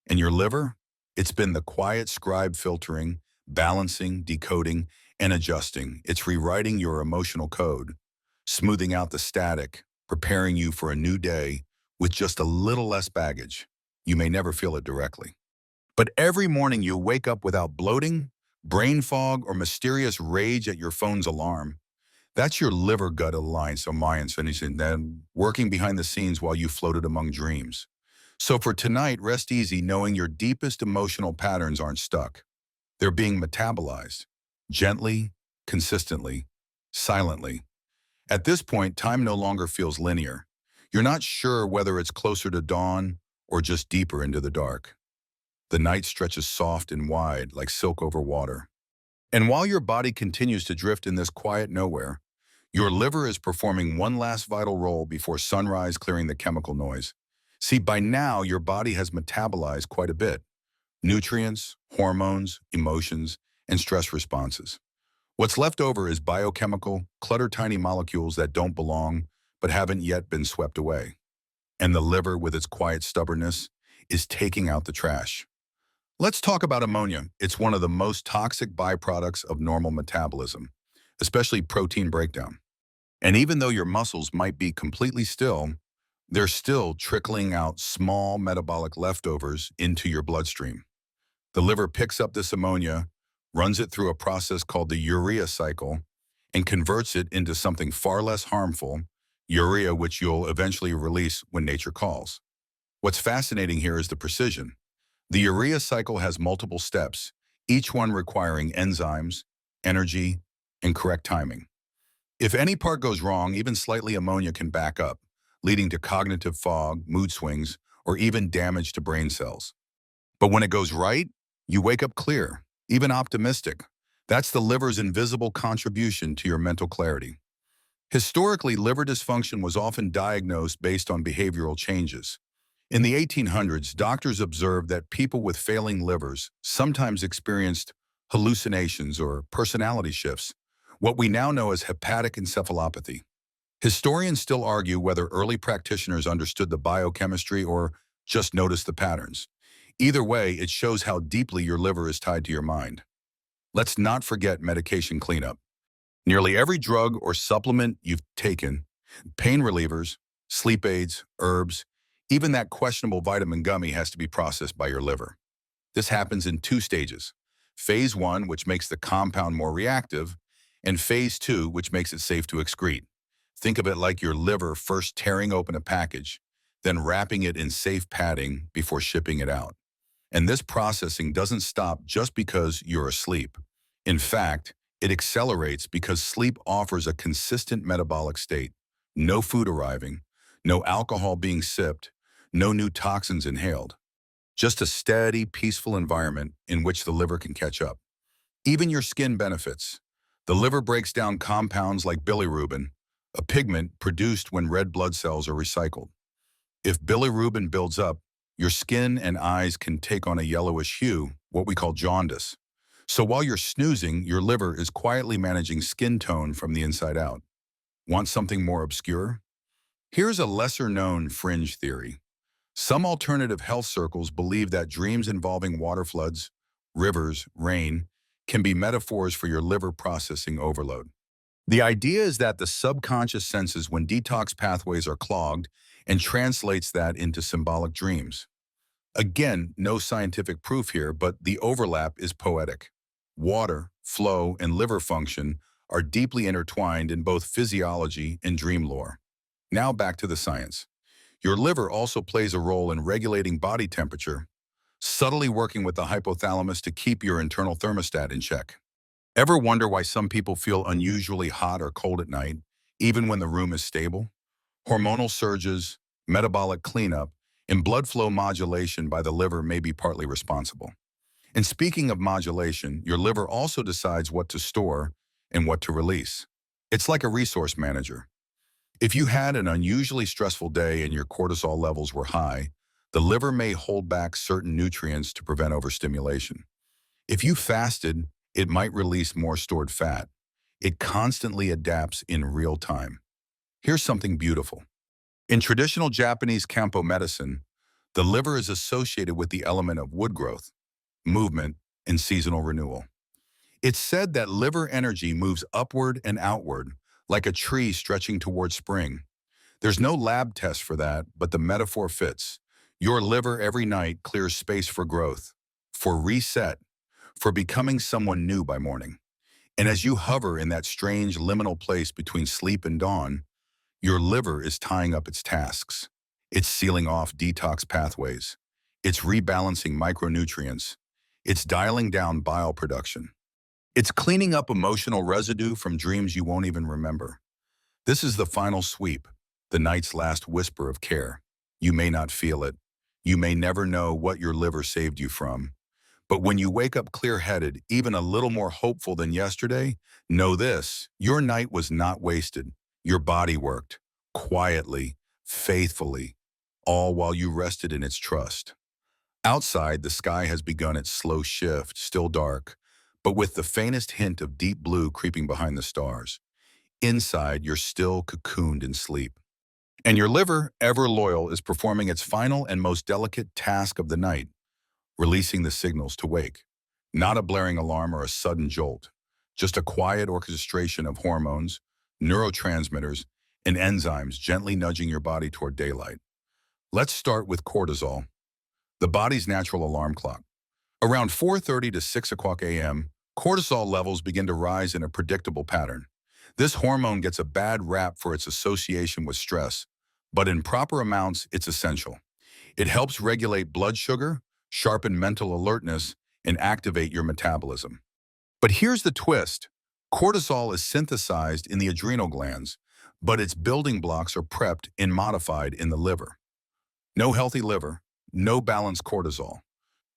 And your liver? It's been the quiet scribe filtering, balancing, decoding, and adjusting. It's rewriting your emotional code, smoothing out the static, preparing you for a new day with just a little less baggage. You may never feel it directly. But every morning you wake up without bloating, brain fog, or mysterious rage at your phone's alarm. That's your liver-gut alliance, and then working behind the scenes while you floated among dreams. So for tonight, rest easy knowing your deepest emotional patterns aren't stuck. They're being metabolized, gently, consistently, silently. At this point, time no longer feels linear. You're not sure whether it's closer to dawn or just deeper into the dark. The night stretches soft and wide, like silk over water. And while your body continues to drift in this quiet nowhere, your liver is performing one last vital role before sunrise, clearing the chemical noise. See, by now, your body has metabolized quite a bit. Nutrients, hormones, emotions, and stress responses. What's left over is biochemical, cluttered tiny molecules that don't belong, but haven't yet been swept away. And the liver, with its quiet stubbornness, is taking out the trash. Let's talk about ammonia. It's one of the most toxic byproducts of normal metabolism, especially protein breakdown. And even though your muscles might be completely still, they're still trickling out small metabolic leftovers into your bloodstream. The liver picks up this ammonia, runs it through a process called the urea cycle, and converts it into something far less harmful, urea, which you'll eventually release when nature calls. What's fascinating here is the precision. The urea cycle has multiple steps, each one requiring enzymes, energy, and correct timing. If any part goes wrong, even slightly ammonia can back up, leading to cognitive fog, mood swings, or even damage to brain cells. But when it goes right, you wake up clear, even optimistic. That's the liver's invisible contribution to your mental clarity. Historically, liver dysfunction was often diagnosed based on behavioral changes. In the 1800s, doctors observed that people with failing livers sometimes experienced hallucinations or personality shifts, what we now know as hepatic encephalopathy. Historians still argue whether early practitioners understood the biochemistry or just noticed the patterns. Either way, it shows how deeply your liver is tied to your mind. Let's not forget medication cleanup. Nearly every drug or supplement you've taken, pain relievers, sleep aids, herbs, even that questionable vitamin gummy has to be processed by your liver. This happens in two stages. Phase 1, which makes the compound more reactive, and Phase 2, which makes it safe to excrete. Think of it like your liver first tearing open a package, then wrapping it in safe padding before shipping it out. And this processing doesn't stop just because you're asleep. In fact, it accelerates because sleep offers a consistent metabolic state. No food arriving, no alcohol being sipped, no new toxins inhaled. Just a steady, peaceful environment in which the liver can catch up. Even your skin benefits. The liver breaks down compounds like bilirubin, a pigment produced when red blood cells are recycled. If bilirubin builds up, your skin and eyes can take on a yellowish hue, what we call jaundice. So while you're snoozing, your liver is quietly managing skin tone from the inside out. Want something more obscure? Here's a lesser-known fringe theory. Some alternative health circles believe that dreams involving water floods, rivers, rain, can be metaphors for your liver processing overload. The idea is that the subconscious senses when detox pathways are clogged and translates that into symbolic dreams. Again, no scientific proof here, but the overlap is poetic. Water, flow, and liver function are deeply intertwined in both physiology and dream lore. Now back to the science. Your liver also plays a role in regulating body temperature, subtly working with the hypothalamus to keep your internal thermostat in check. Ever wonder why some people feel unusually hot or cold at night, even when the room is stable? Hormonal surges, metabolic cleanup, and blood flow modulation by the liver may be partly responsible. And speaking of modulation, your liver also decides what to store and what to release. It's like a resource manager. If you had an unusually stressful day and your cortisol levels were high, the liver may hold back certain nutrients to prevent overstimulation. If you fasted, it might release more stored fat. It constantly adapts in real time. Here's something beautiful. In traditional Japanese Kampo medicine, the liver is associated with the element of wood growth, movement, and seasonal renewal. It's said that liver energy moves upward and outward, like a tree stretching toward spring. There's no lab test for that, but the metaphor fits. Your liver every night clears space for growth, for reset, for becoming someone new by morning. And as you hover in that strange liminal place between sleep and dawn, your liver is tying up its tasks. It's sealing off detox pathways. It's rebalancing micronutrients. It's dialing down bile production. It's cleaning up emotional residue from dreams you won't even remember. This is the final sweep, the night's last whisper of care. You may not feel it. You may never know what your liver saved you from. But when you wake up clear-headed, even a little more hopeful than yesterday, know this: your night was not wasted. Your body worked, quietly, faithfully, all while you rested in its trust. Outside, the sky has begun its slow shift, still dark, but with the faintest hint of deep blue creeping behind the stars. Inside, you're still cocooned in sleep. And your liver, ever loyal, is performing its final and most delicate task of the night, releasing the signals to wake. Not a blaring alarm or a sudden jolt, just a quiet orchestration of hormones, neurotransmitters, and enzymes gently nudging your body toward daylight. Let's start with cortisol, the body's natural alarm clock. Around 4:30 to 6 o'clock a.m., cortisol levels begin to rise in a predictable pattern. This hormone gets a bad rap for its association with stress, but in proper amounts, it's essential. It helps regulate blood sugar, sharpen mental alertness, and activate your metabolism. But here's the twist. Cortisol is synthesized in the adrenal glands, but its building blocks are prepped and modified in the liver. No healthy liver, no balanced cortisol.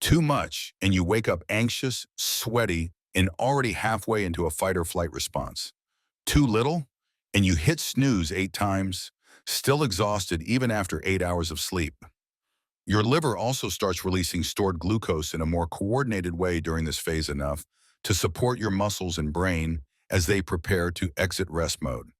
Too much, and you wake up anxious, sweaty, and already halfway into a fight-or-flight response. Too little, and you hit snooze 8 times, still exhausted even after 8 hours of sleep. Your liver also starts releasing stored glucose in a more coordinated way during this phase, enough to support your muscles and brain as they prepare to exit rest mode.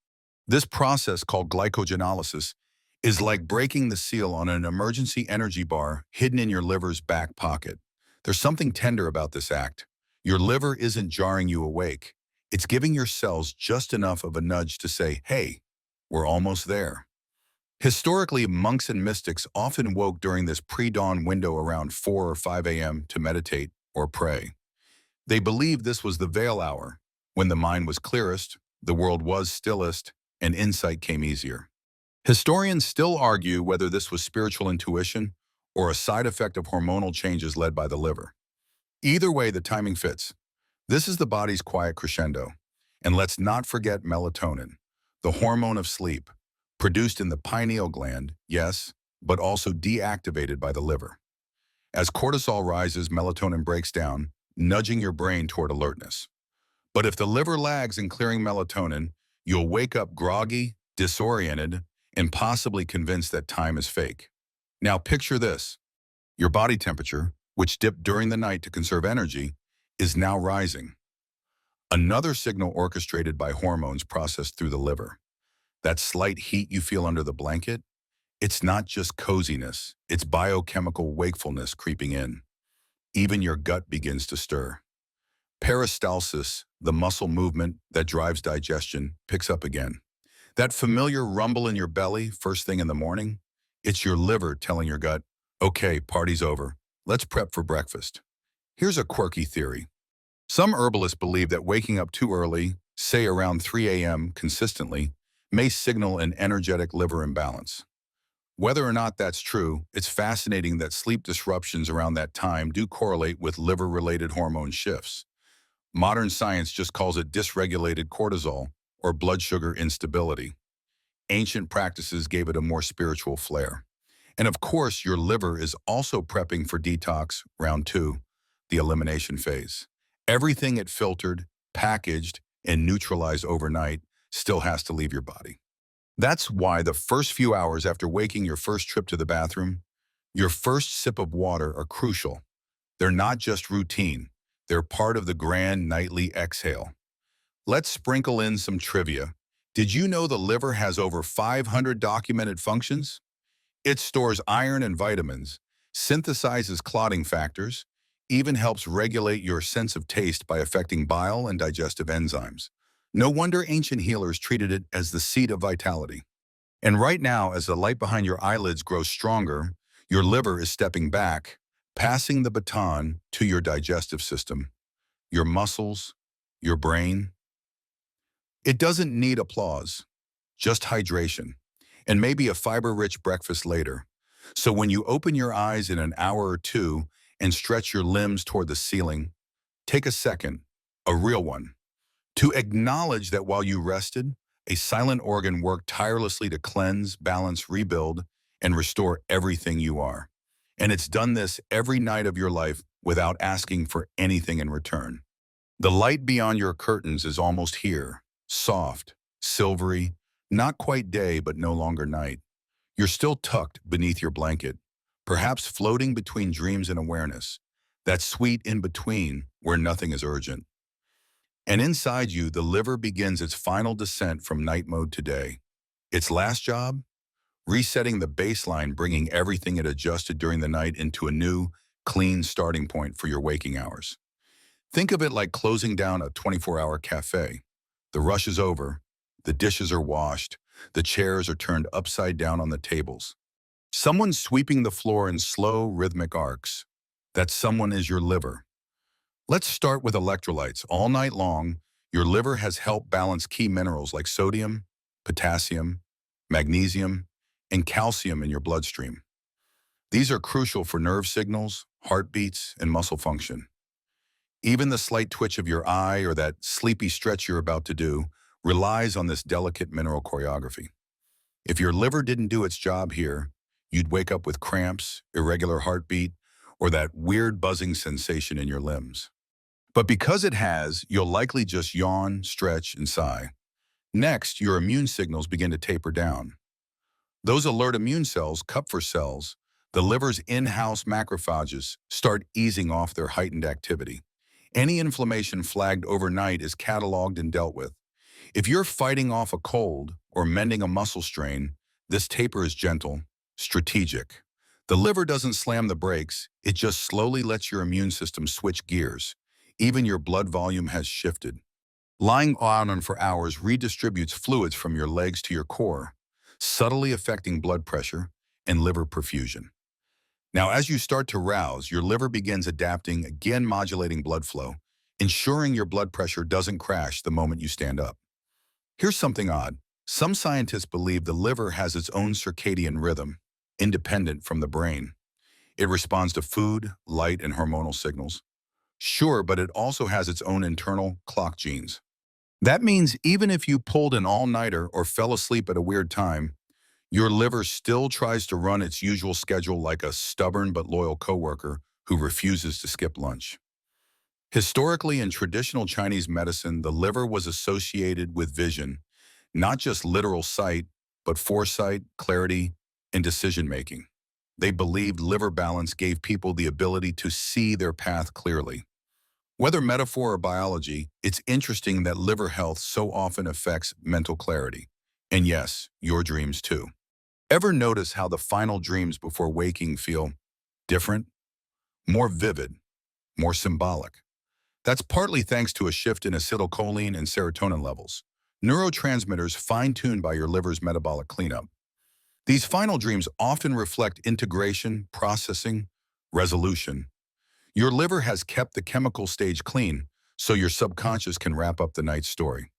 This process, called glycogenolysis, is like breaking the seal on an emergency energy bar hidden in your liver's back pocket. There's something tender about this act. Your liver isn't jarring you awake. It's giving your cells just enough of a nudge to say, hey, we're almost there. Historically, monks and mystics often woke during this pre-dawn window around 4 or 5 a.m. to meditate or pray. They believed this was the veil hour, when the mind was clearest, the world was stillest, and insight came easier. Historians still argue whether this was spiritual intuition or a side effect of hormonal changes led by the liver. Either way, the timing fits. This is the body's quiet crescendo. And let's not forget melatonin, the hormone of sleep, produced in the pineal gland, yes, but also deactivated by the liver. As cortisol rises, melatonin breaks down, nudging your brain toward alertness. But if the liver lags in clearing melatonin, you'll wake up groggy, disoriented, and possibly convinced that time is fake. Now picture this. Your body temperature, which dipped during the night to conserve energy, is now rising. Another signal orchestrated by hormones processed through the liver. That slight heat you feel under the blanket, it's not just coziness, it's biochemical wakefulness creeping in. Even your gut begins to stir. Peristalsis, the muscle movement that drives digestion, picks up again. That familiar rumble in your belly first thing in the morning, it's your liver telling your gut, okay, party's over. Let's prep for breakfast. Here's a quirky theory. Some herbalists believe that waking up too early, say around 3 a.m. consistently, may signal an energetic liver imbalance. Whether or not that's true, it's fascinating that sleep disruptions around that time do correlate with liver-related hormone shifts. Modern science just calls it dysregulated cortisol or blood sugar instability. Ancient practices gave it a more spiritual flair. And of course, your liver is also prepping for detox round 2, the elimination phase. Everything it filtered, packaged, and neutralized overnight still has to leave your body. That's why the first few hours after waking your first trip to the bathroom, your first sip of water are crucial. They're not just routine. They're part of the grand nightly exhale. Let's sprinkle in some trivia. Did you know the liver has over 500 documented functions? It stores iron and vitamins, synthesizes clotting factors, even helps regulate your sense of taste by affecting bile and digestive enzymes. No wonder ancient healers treated it as the seat of vitality. And right now, as the light behind your eyelids grows stronger, your liver is stepping back, passing the baton to your digestive system, your muscles, your brain. It doesn't need applause, just hydration, and maybe a fiber-rich breakfast later. So when you open your eyes in an hour or two and stretch your limbs toward the ceiling, take a second, a real one, to acknowledge that while you rested, a silent organ worked tirelessly to cleanse, balance, rebuild, and restore everything you are. And it's done this every night of your life without asking for anything in return. The light beyond your curtains is almost here, soft, silvery, not quite day but no longer night. You're still tucked beneath your blanket, perhaps floating between dreams and awareness, that sweet in-between where nothing is urgent. And inside you, the liver begins its final descent from night mode to day. Its last job? Resetting the baseline, bringing everything it adjusted during the night into a new, clean starting point for your waking hours. Think of it like closing down a 24-hour cafe. The rush is over, the dishes are washed, the chairs are turned upside down on the tables. Someone's sweeping the floor in slow, rhythmic arcs. That someone is your liver. Let's start with electrolytes. All night long, your liver has helped balance key minerals like sodium, potassium, magnesium, and calcium in your bloodstream. These are crucial for nerve signals, heartbeats, and muscle function. Even the slight twitch of your eye or that sleepy stretch you're about to do relies on this delicate mineral choreography. If your liver didn't do its job here, you'd wake up with cramps, irregular heartbeat, or that weird buzzing sensation in your limbs. But because it has, you'll likely just yawn, stretch, and sigh. Next, your immune signals begin to taper down. Those alert immune cells, Kupffer cells, the liver's in-house macrophages, start easing off their heightened activity. Any inflammation flagged overnight is cataloged and dealt with. If you're fighting off a cold or mending a muscle strain, this taper is gentle, strategic. The liver doesn't slam the brakes, it just slowly lets your immune system switch gears. Even your blood volume has shifted. Lying on for hours redistributes fluids from your legs to your core, subtly affecting blood pressure and liver perfusion. Now, as you start to rouse, your liver begins adapting, again modulating blood flow, ensuring your blood pressure doesn't crash the moment you stand up. Here's something odd. Some scientists believe the liver has its own circadian rhythm, independent from the brain. It responds to food, light, and hormonal signals. Sure, but it also has its own internal clock genes. That means even if you pulled an all-nighter or fell asleep at a weird time, your liver still tries to run its usual schedule like a stubborn but loyal coworker who refuses to skip lunch. Historically, in traditional Chinese medicine, the liver was associated with vision, not just literal sight, but foresight, clarity, and decision-making. They believed liver balance gave people the ability to see their path clearly. Whether metaphor or biology, it's interesting that liver health so often affects mental clarity. And yes, your dreams too. Ever notice how the final dreams before waking feel different, more vivid, more symbolic? That's partly thanks to a shift in acetylcholine and serotonin levels, neurotransmitters fine-tuned by your liver's metabolic cleanup. These final dreams often reflect integration, processing, resolution. Your liver has kept the chemical stage clean, so your subconscious can wrap up the night's story.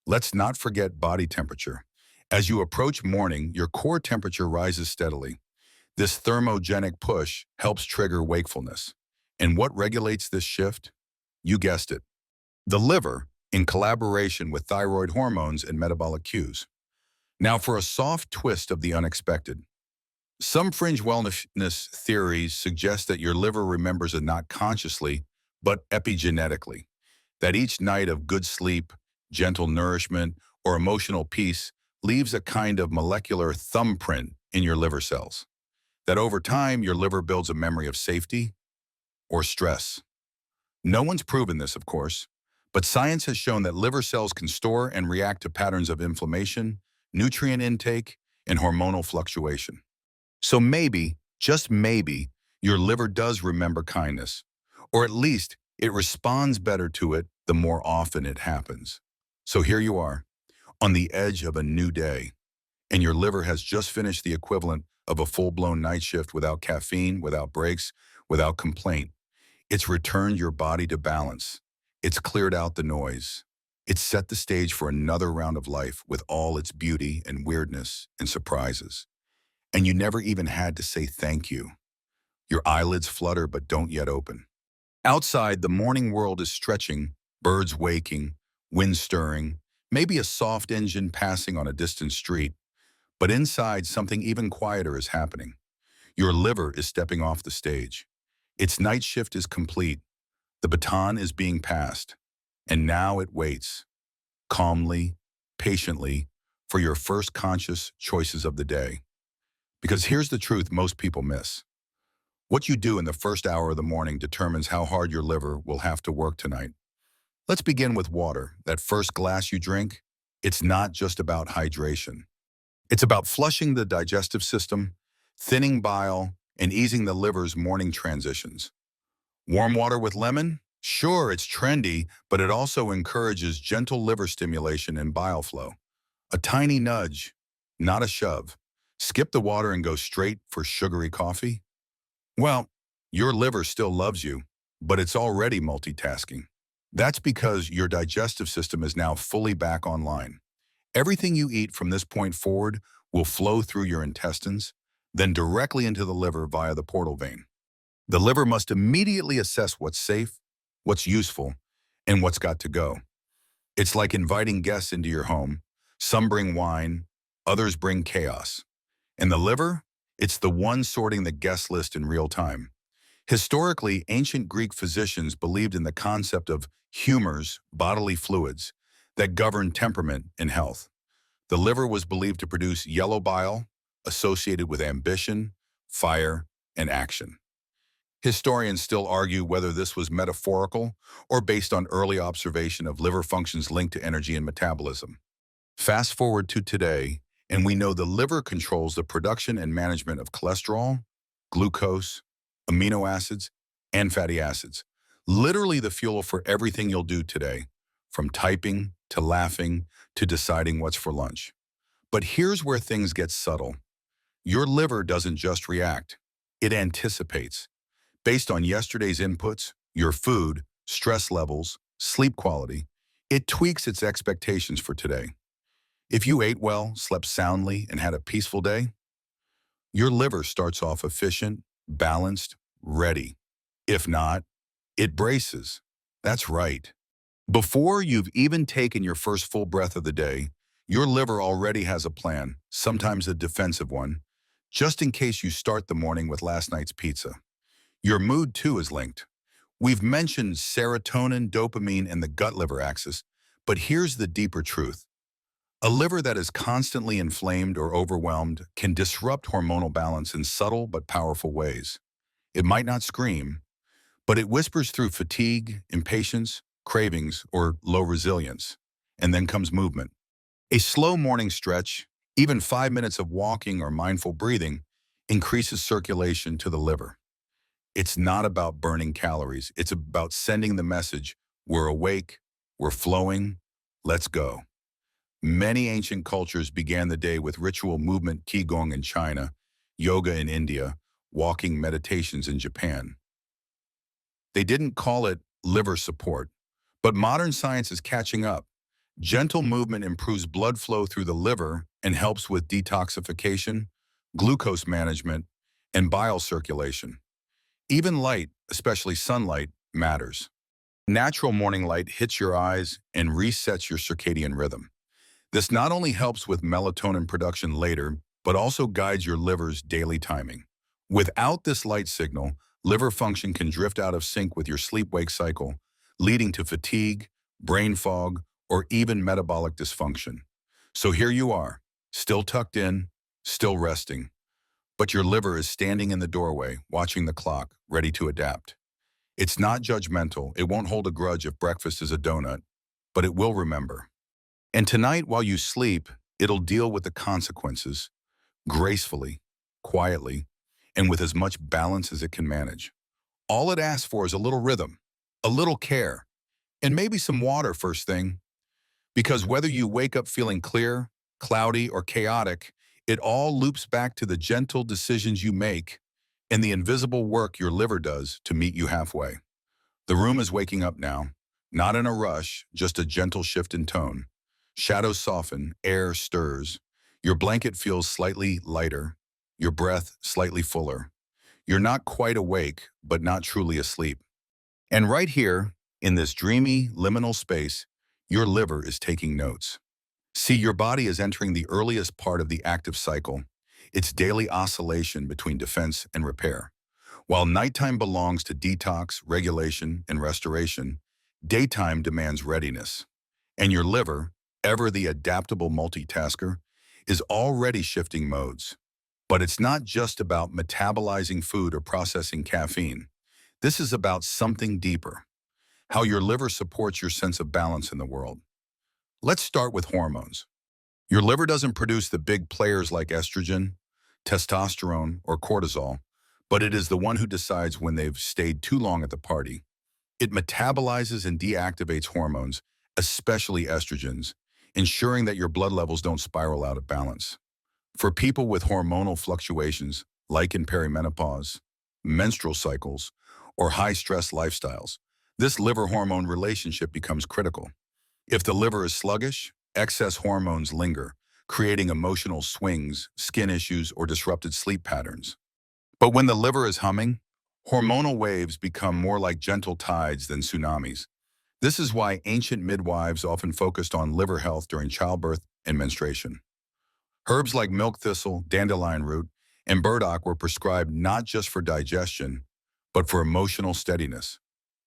Let's not forget body temperature. As you approach morning, your core temperature rises steadily. This thermogenic push helps trigger wakefulness. And what regulates this shift? You guessed it. The liver, in collaboration with thyroid hormones and metabolic cues. Now for a soft twist of the unexpected. Some fringe wellness theories suggest that your liver remembers it not consciously, but epigenetically. That each night of good sleep, gentle nourishment, or emotional peace leaves a kind of molecular thumbprint in your liver cells. That over time, your liver builds a memory of safety or stress. No one's proven this, of course, but science has shown that liver cells can store and react to patterns of inflammation, nutrient intake, and hormonal fluctuation. So maybe, just maybe, your liver does remember kindness, or at least it responds better to it the more often it happens. So here you are, on the edge of a new day, and your liver has just finished the equivalent of a full-blown night shift without caffeine, without breaks, without complaint. It's returned your body to balance. It's cleared out the noise. It's set the stage for another round of life with all its beauty and weirdness and surprises. And you never even had to say thank you. Your eyelids flutter but don't yet open. Outside, the morning world is stretching, birds waking, wind stirring, maybe a soft engine passing on a distant street. But inside, something even quieter is happening. Your liver is stepping off the stage. Its night shift is complete. The baton is being passed. And now it waits, calmly, patiently, for your first conscious choices of the day. Because here's the truth most people miss. What you do in the first hour of the morning determines how hard your liver will have to work tonight. Let's begin with water. That first glass you drink, it's not just about hydration. It's about flushing the digestive system, thinning bile, and easing the liver's morning transitions. Warm water with lemon? Sure, it's trendy, but it also encourages gentle liver stimulation and bile flow. A tiny nudge, not a shove. Skip the water and go straight for sugary coffee? Well, your liver still loves you, but it's already multitasking. That's because your digestive system is now fully back online. Everything you eat from this point forward will flow through your intestines, then directly into the liver via the portal vein. The liver must immediately assess what's safe, what's useful, and what's got to go. It's like inviting guests into your home. Some bring wine, others bring chaos. And the liver? It's the one sorting the guest list in real time. Historically, ancient Greek physicians believed in the concept of humors, bodily fluids, that govern temperament and health. The liver was believed to produce yellow bile, associated with ambition, fire, and action. Historians still argue whether this was metaphorical or based on early observation of liver functions linked to energy and metabolism. Fast forward to today, and we know the liver controls the production and management of cholesterol, glucose, amino acids, and fatty acids. Literally the fuel for everything you'll do today, from typing to laughing to deciding what's for lunch. But here's where things get subtle. Your liver doesn't just react, it anticipates. Based on yesterday's inputs, your food, stress levels, sleep quality, it tweaks its expectations for today. If you ate well, slept soundly, and had a peaceful day, your liver starts off efficient, balanced, ready. If not, it braces. That's right. Before you've even taken your first full breath of the day, your liver already has a plan, sometimes a defensive one, just in case you start the morning with last night's pizza. Your mood, too, is linked. We've mentioned serotonin, dopamine, and the gut-liver axis, but here's the deeper truth. A liver that is constantly inflamed or overwhelmed can disrupt hormonal balance in subtle but powerful ways. It might not scream, but it whispers through fatigue, impatience, cravings, or low resilience. And then comes movement. A slow morning stretch, even 5 minutes of walking or mindful breathing, increases circulation to the liver. It's not about burning calories. It's about sending the message, we're awake, we're flowing, let's go. Many ancient cultures began the day with ritual movement, qigong in China, yoga in India, walking meditations in Japan. They didn't call it liver support, but modern science is catching up. Gentle movement improves blood flow through the liver and helps with detoxification, glucose management, and bile circulation. Even light, especially sunlight, matters. Natural morning light hits your eyes and resets your circadian rhythm. This not only helps with melatonin production later, but also guides your liver's daily timing. Without this light signal, liver function can drift out of sync with your sleep-wake cycle, leading to fatigue, brain fog, or even metabolic dysfunction. So here you are, still tucked in, still resting, but your liver is standing in the doorway, watching the clock, ready to adapt. It's not judgmental. It won't hold a grudge if breakfast is a donut, but it will remember. And tonight, while you sleep, it'll deal with the consequences gracefully, quietly, and with as much balance as it can manage. All it asks for is a little rhythm, a little care, and maybe some water first thing. Because whether you wake up feeling clear, cloudy, or chaotic, it all loops back to the gentle decisions you make and the invisible work your liver does to meet you halfway. The room is waking up now, not in a rush, just a gentle shift in tone. Shadows soften, air stirs. Your blanket feels slightly lighter, your breath slightly fuller. You're not quite awake, but not truly asleep. And right here, in this dreamy, liminal space, your liver is taking notes. See, your body is entering the earliest part of the active cycle, its daily oscillation between defense and repair. While nighttime belongs to detox, regulation, and restoration, daytime demands readiness. And your liver, ever the adaptable multitasker, is already shifting modes. But it's not just about metabolizing food or processing caffeine. This is about something deeper, how your liver supports your sense of balance in the world. Let's start with hormones. Your liver doesn't produce the big players like estrogen, testosterone, or cortisol, but it is the one who decides when they've stayed too long at the party. It metabolizes and deactivates hormones, especially estrogens, ensuring that your blood levels don't spiral out of balance. For people with hormonal fluctuations, like in perimenopause, menstrual cycles, or high-stress lifestyles, this liver-hormone relationship becomes critical. If the liver is sluggish, excess hormones linger, creating emotional swings, skin issues, or disrupted sleep patterns. But when the liver is humming, hormonal waves become more like gentle tides than tsunamis. This is why ancient midwives often focused on liver health during childbirth and menstruation. Herbs like milk thistle, dandelion root, and burdock were prescribed not just for digestion, but for emotional steadiness.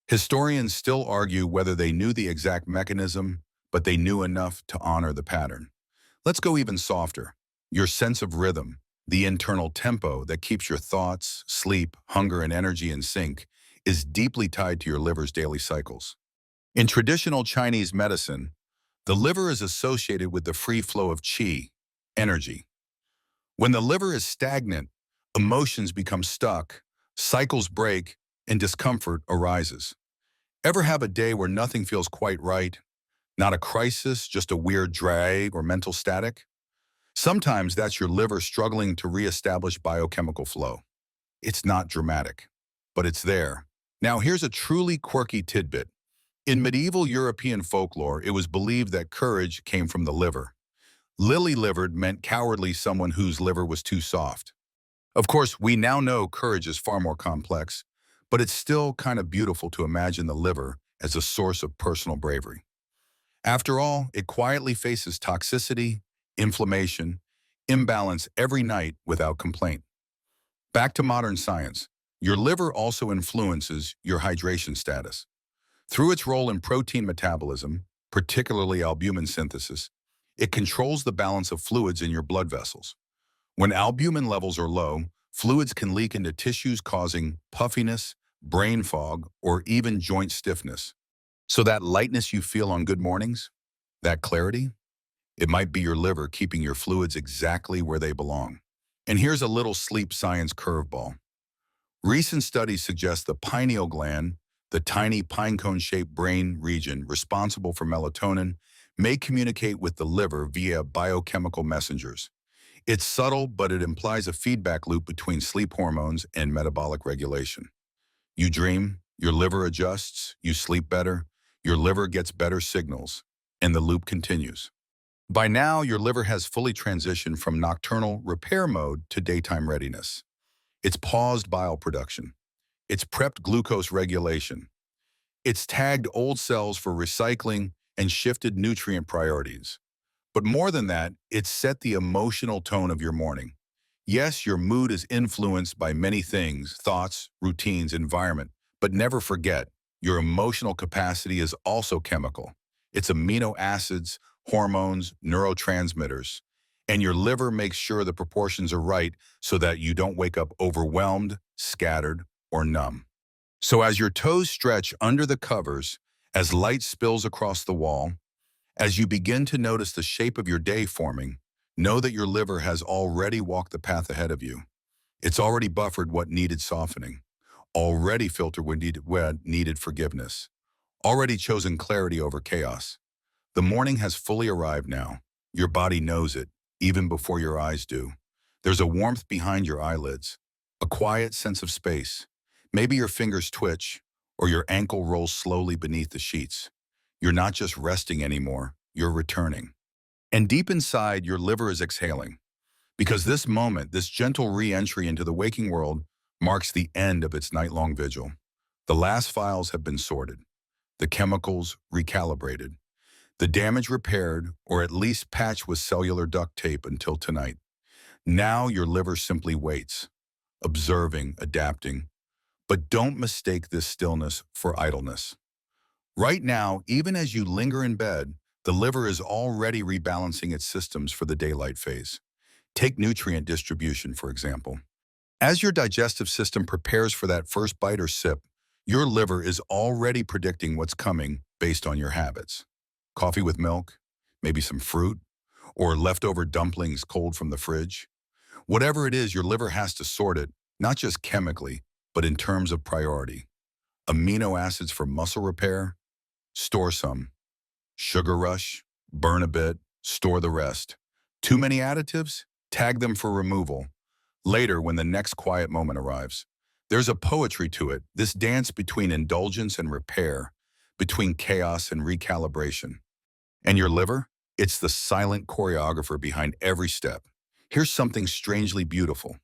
Historians still argue whether they knew the exact mechanism, but they knew enough to honor the pattern. Let's go even softer. Your sense of rhythm, the internal tempo that keeps your thoughts, sleep, hunger, and energy in sync, is deeply tied to your liver's daily cycles. In traditional Chinese medicine, the liver is associated with the free flow of qi, energy. When the liver is stagnant, emotions become stuck, cycles break, and discomfort arises. Ever have a day where nothing feels quite right? Not a crisis, just a weird drag or mental static? Sometimes that's your liver struggling to reestablish biochemical flow. It's not dramatic, but it's there. Now here's a truly quirky tidbit. In medieval European folklore, it was believed that courage came from the liver. Lily-livered meant cowardly, someone whose liver was too soft. Of course, we now know courage is far more complex, but it's still kind of beautiful to imagine the liver as a source of personal bravery. After all, it quietly faces toxicity, inflammation, imbalance every night without complaint. Back to modern science. Your liver also influences your hydration status. Through its role in protein metabolism, particularly albumin synthesis, it controls the balance of fluids in your blood vessels. When albumin levels are low, fluids can leak into tissues causing puffiness, brain fog, or even joint stiffness. So that lightness you feel on good mornings, that clarity, it might be your liver keeping your fluids exactly where they belong. And here's a little sleep science curveball. Recent studies suggest the pineal gland, the tiny pinecone-shaped brain region responsible for melatonin, may communicate with the liver via biochemical messengers. It's subtle, but it implies a feedback loop between sleep hormones and metabolic regulation. You dream, your liver adjusts, you sleep better, your liver gets better signals, and the loop continues. By now, your liver has fully transitioned from nocturnal repair mode to daytime readiness. It's paused bile production. It's prepped glucose regulation. It's tagged old cells for recycling and shifted nutrient priorities. But more than that, it's set the emotional tone of your morning. Yes, your mood is influenced by many things, thoughts, routines, environment, but never forget, your emotional capacity is also chemical. It's amino acids, hormones, neurotransmitters, and your liver makes sure the proportions are right so that you don't wake up overwhelmed, scattered, or numb. So as your toes stretch under the covers, as light spills across the wall, as you begin to notice the shape of your day forming, know that your liver has already walked the path ahead of you. It's already buffered what needed softening, already filtered what needed forgiveness, already chosen clarity over chaos. The morning has fully arrived now. Your body knows it, even before your eyes do. There's a warmth behind your eyelids, a quiet sense of space. Maybe your fingers twitch, or your ankle rolls slowly beneath the sheets. You're not just resting anymore, you're returning. And deep inside, your liver is exhaling. Because this moment, this gentle re-entry into the waking world, marks the end of its night-long vigil. The last files have been sorted, the chemicals recalibrated, the damage repaired, or at least patched with cellular duct tape until tonight. Now your liver simply waits, observing, adapting. But don't mistake this stillness for idleness. Right now, even as you linger in bed, the liver is already rebalancing its systems for the daylight phase. Take nutrient distribution, for example. As your digestive system prepares for that first bite or sip, your liver is already predicting what's coming based on your habits. Coffee with milk, maybe some fruit, or leftover dumplings cold from the fridge. Whatever it is, your liver has to sort it, not just chemically, but in terms of priority. Amino acids for muscle repair? Store some. Sugar rush? Burn a bit, store the rest. Too many additives? Tag them for removal. Later, when the next quiet moment arrives. There's a poetry to it, this dance between indulgence and repair, between chaos and recalibration. And your liver? It's the silent choreographer behind every step. Here's something strangely beautiful.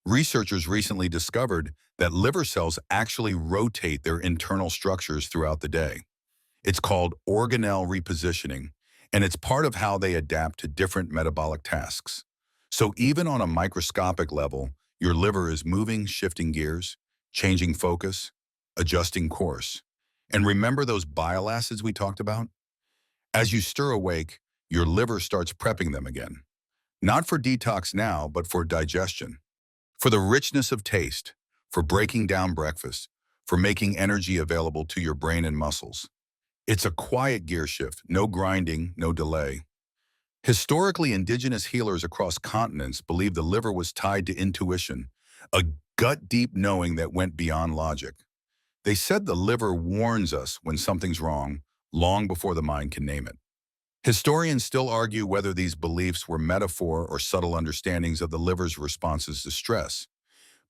Researchers recently discovered that liver cells actually rotate their internal structures throughout the day. It's called organelle repositioning, and it's part of how they adapt to different metabolic tasks. So even on a microscopic level, your liver is moving, shifting gears, changing focus, adjusting course. And remember those bile acids we talked about? As you stir awake, your liver starts prepping them again. Not for detox now, but for digestion. For the richness of taste, for breaking down breakfast, for making energy available to your brain and muscles. It's a quiet gear shift, no grinding, no delay. Historically, indigenous healers across continents believed the liver was tied to intuition, a gut-deep knowing that went beyond logic. They said the liver warns us when something's wrong, long before the mind can name it. Historians still argue whether these beliefs were metaphor or subtle understandings of the liver's responses to stress.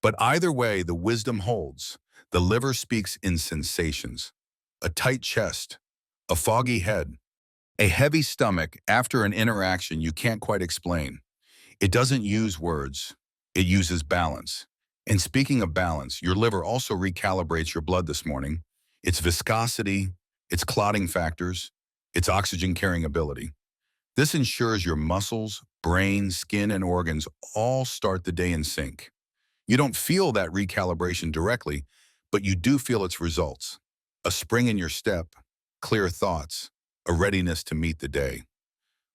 But either way, the wisdom holds. The liver speaks in sensations. A tight chest, a foggy head, a heavy stomach after an interaction you can't quite explain. It doesn't use words. It uses balance. And speaking of balance, your liver also recalibrates your blood this morning. Its viscosity, its clotting factors, its oxygen-carrying ability. This ensures your muscles, brain, skin, and organs all start the day in sync. You don't feel that recalibration directly, but you do feel its results. A spring in your step, clear thoughts, a readiness to meet the day.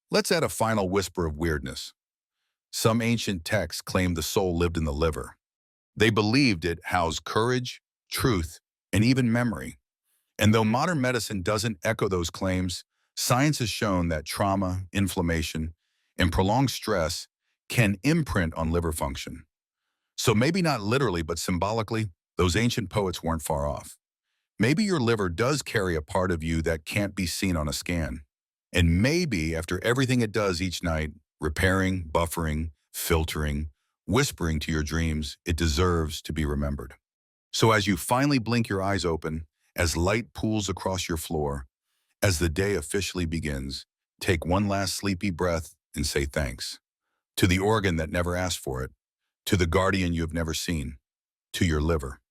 Let's add a final whisper of weirdness. Some ancient texts claim the soul lived in the liver. They believed it housed courage, truth, and even memory. And though modern medicine doesn't echo those claims, science has shown that trauma, inflammation, and prolonged stress can imprint on liver function. So maybe not literally, but symbolically, those ancient poets weren't far off. Maybe your liver does carry a part of you that can't be seen on a scan. And maybe after everything it does each night, repairing, buffering, filtering, whispering to your dreams, it deserves to be remembered. So as you finally blink your eyes open, as light pools across your floor, as the day officially begins, take one last sleepy breath and say thanks. To the organ that never asked for it, to the guardian you have never seen, to your liver.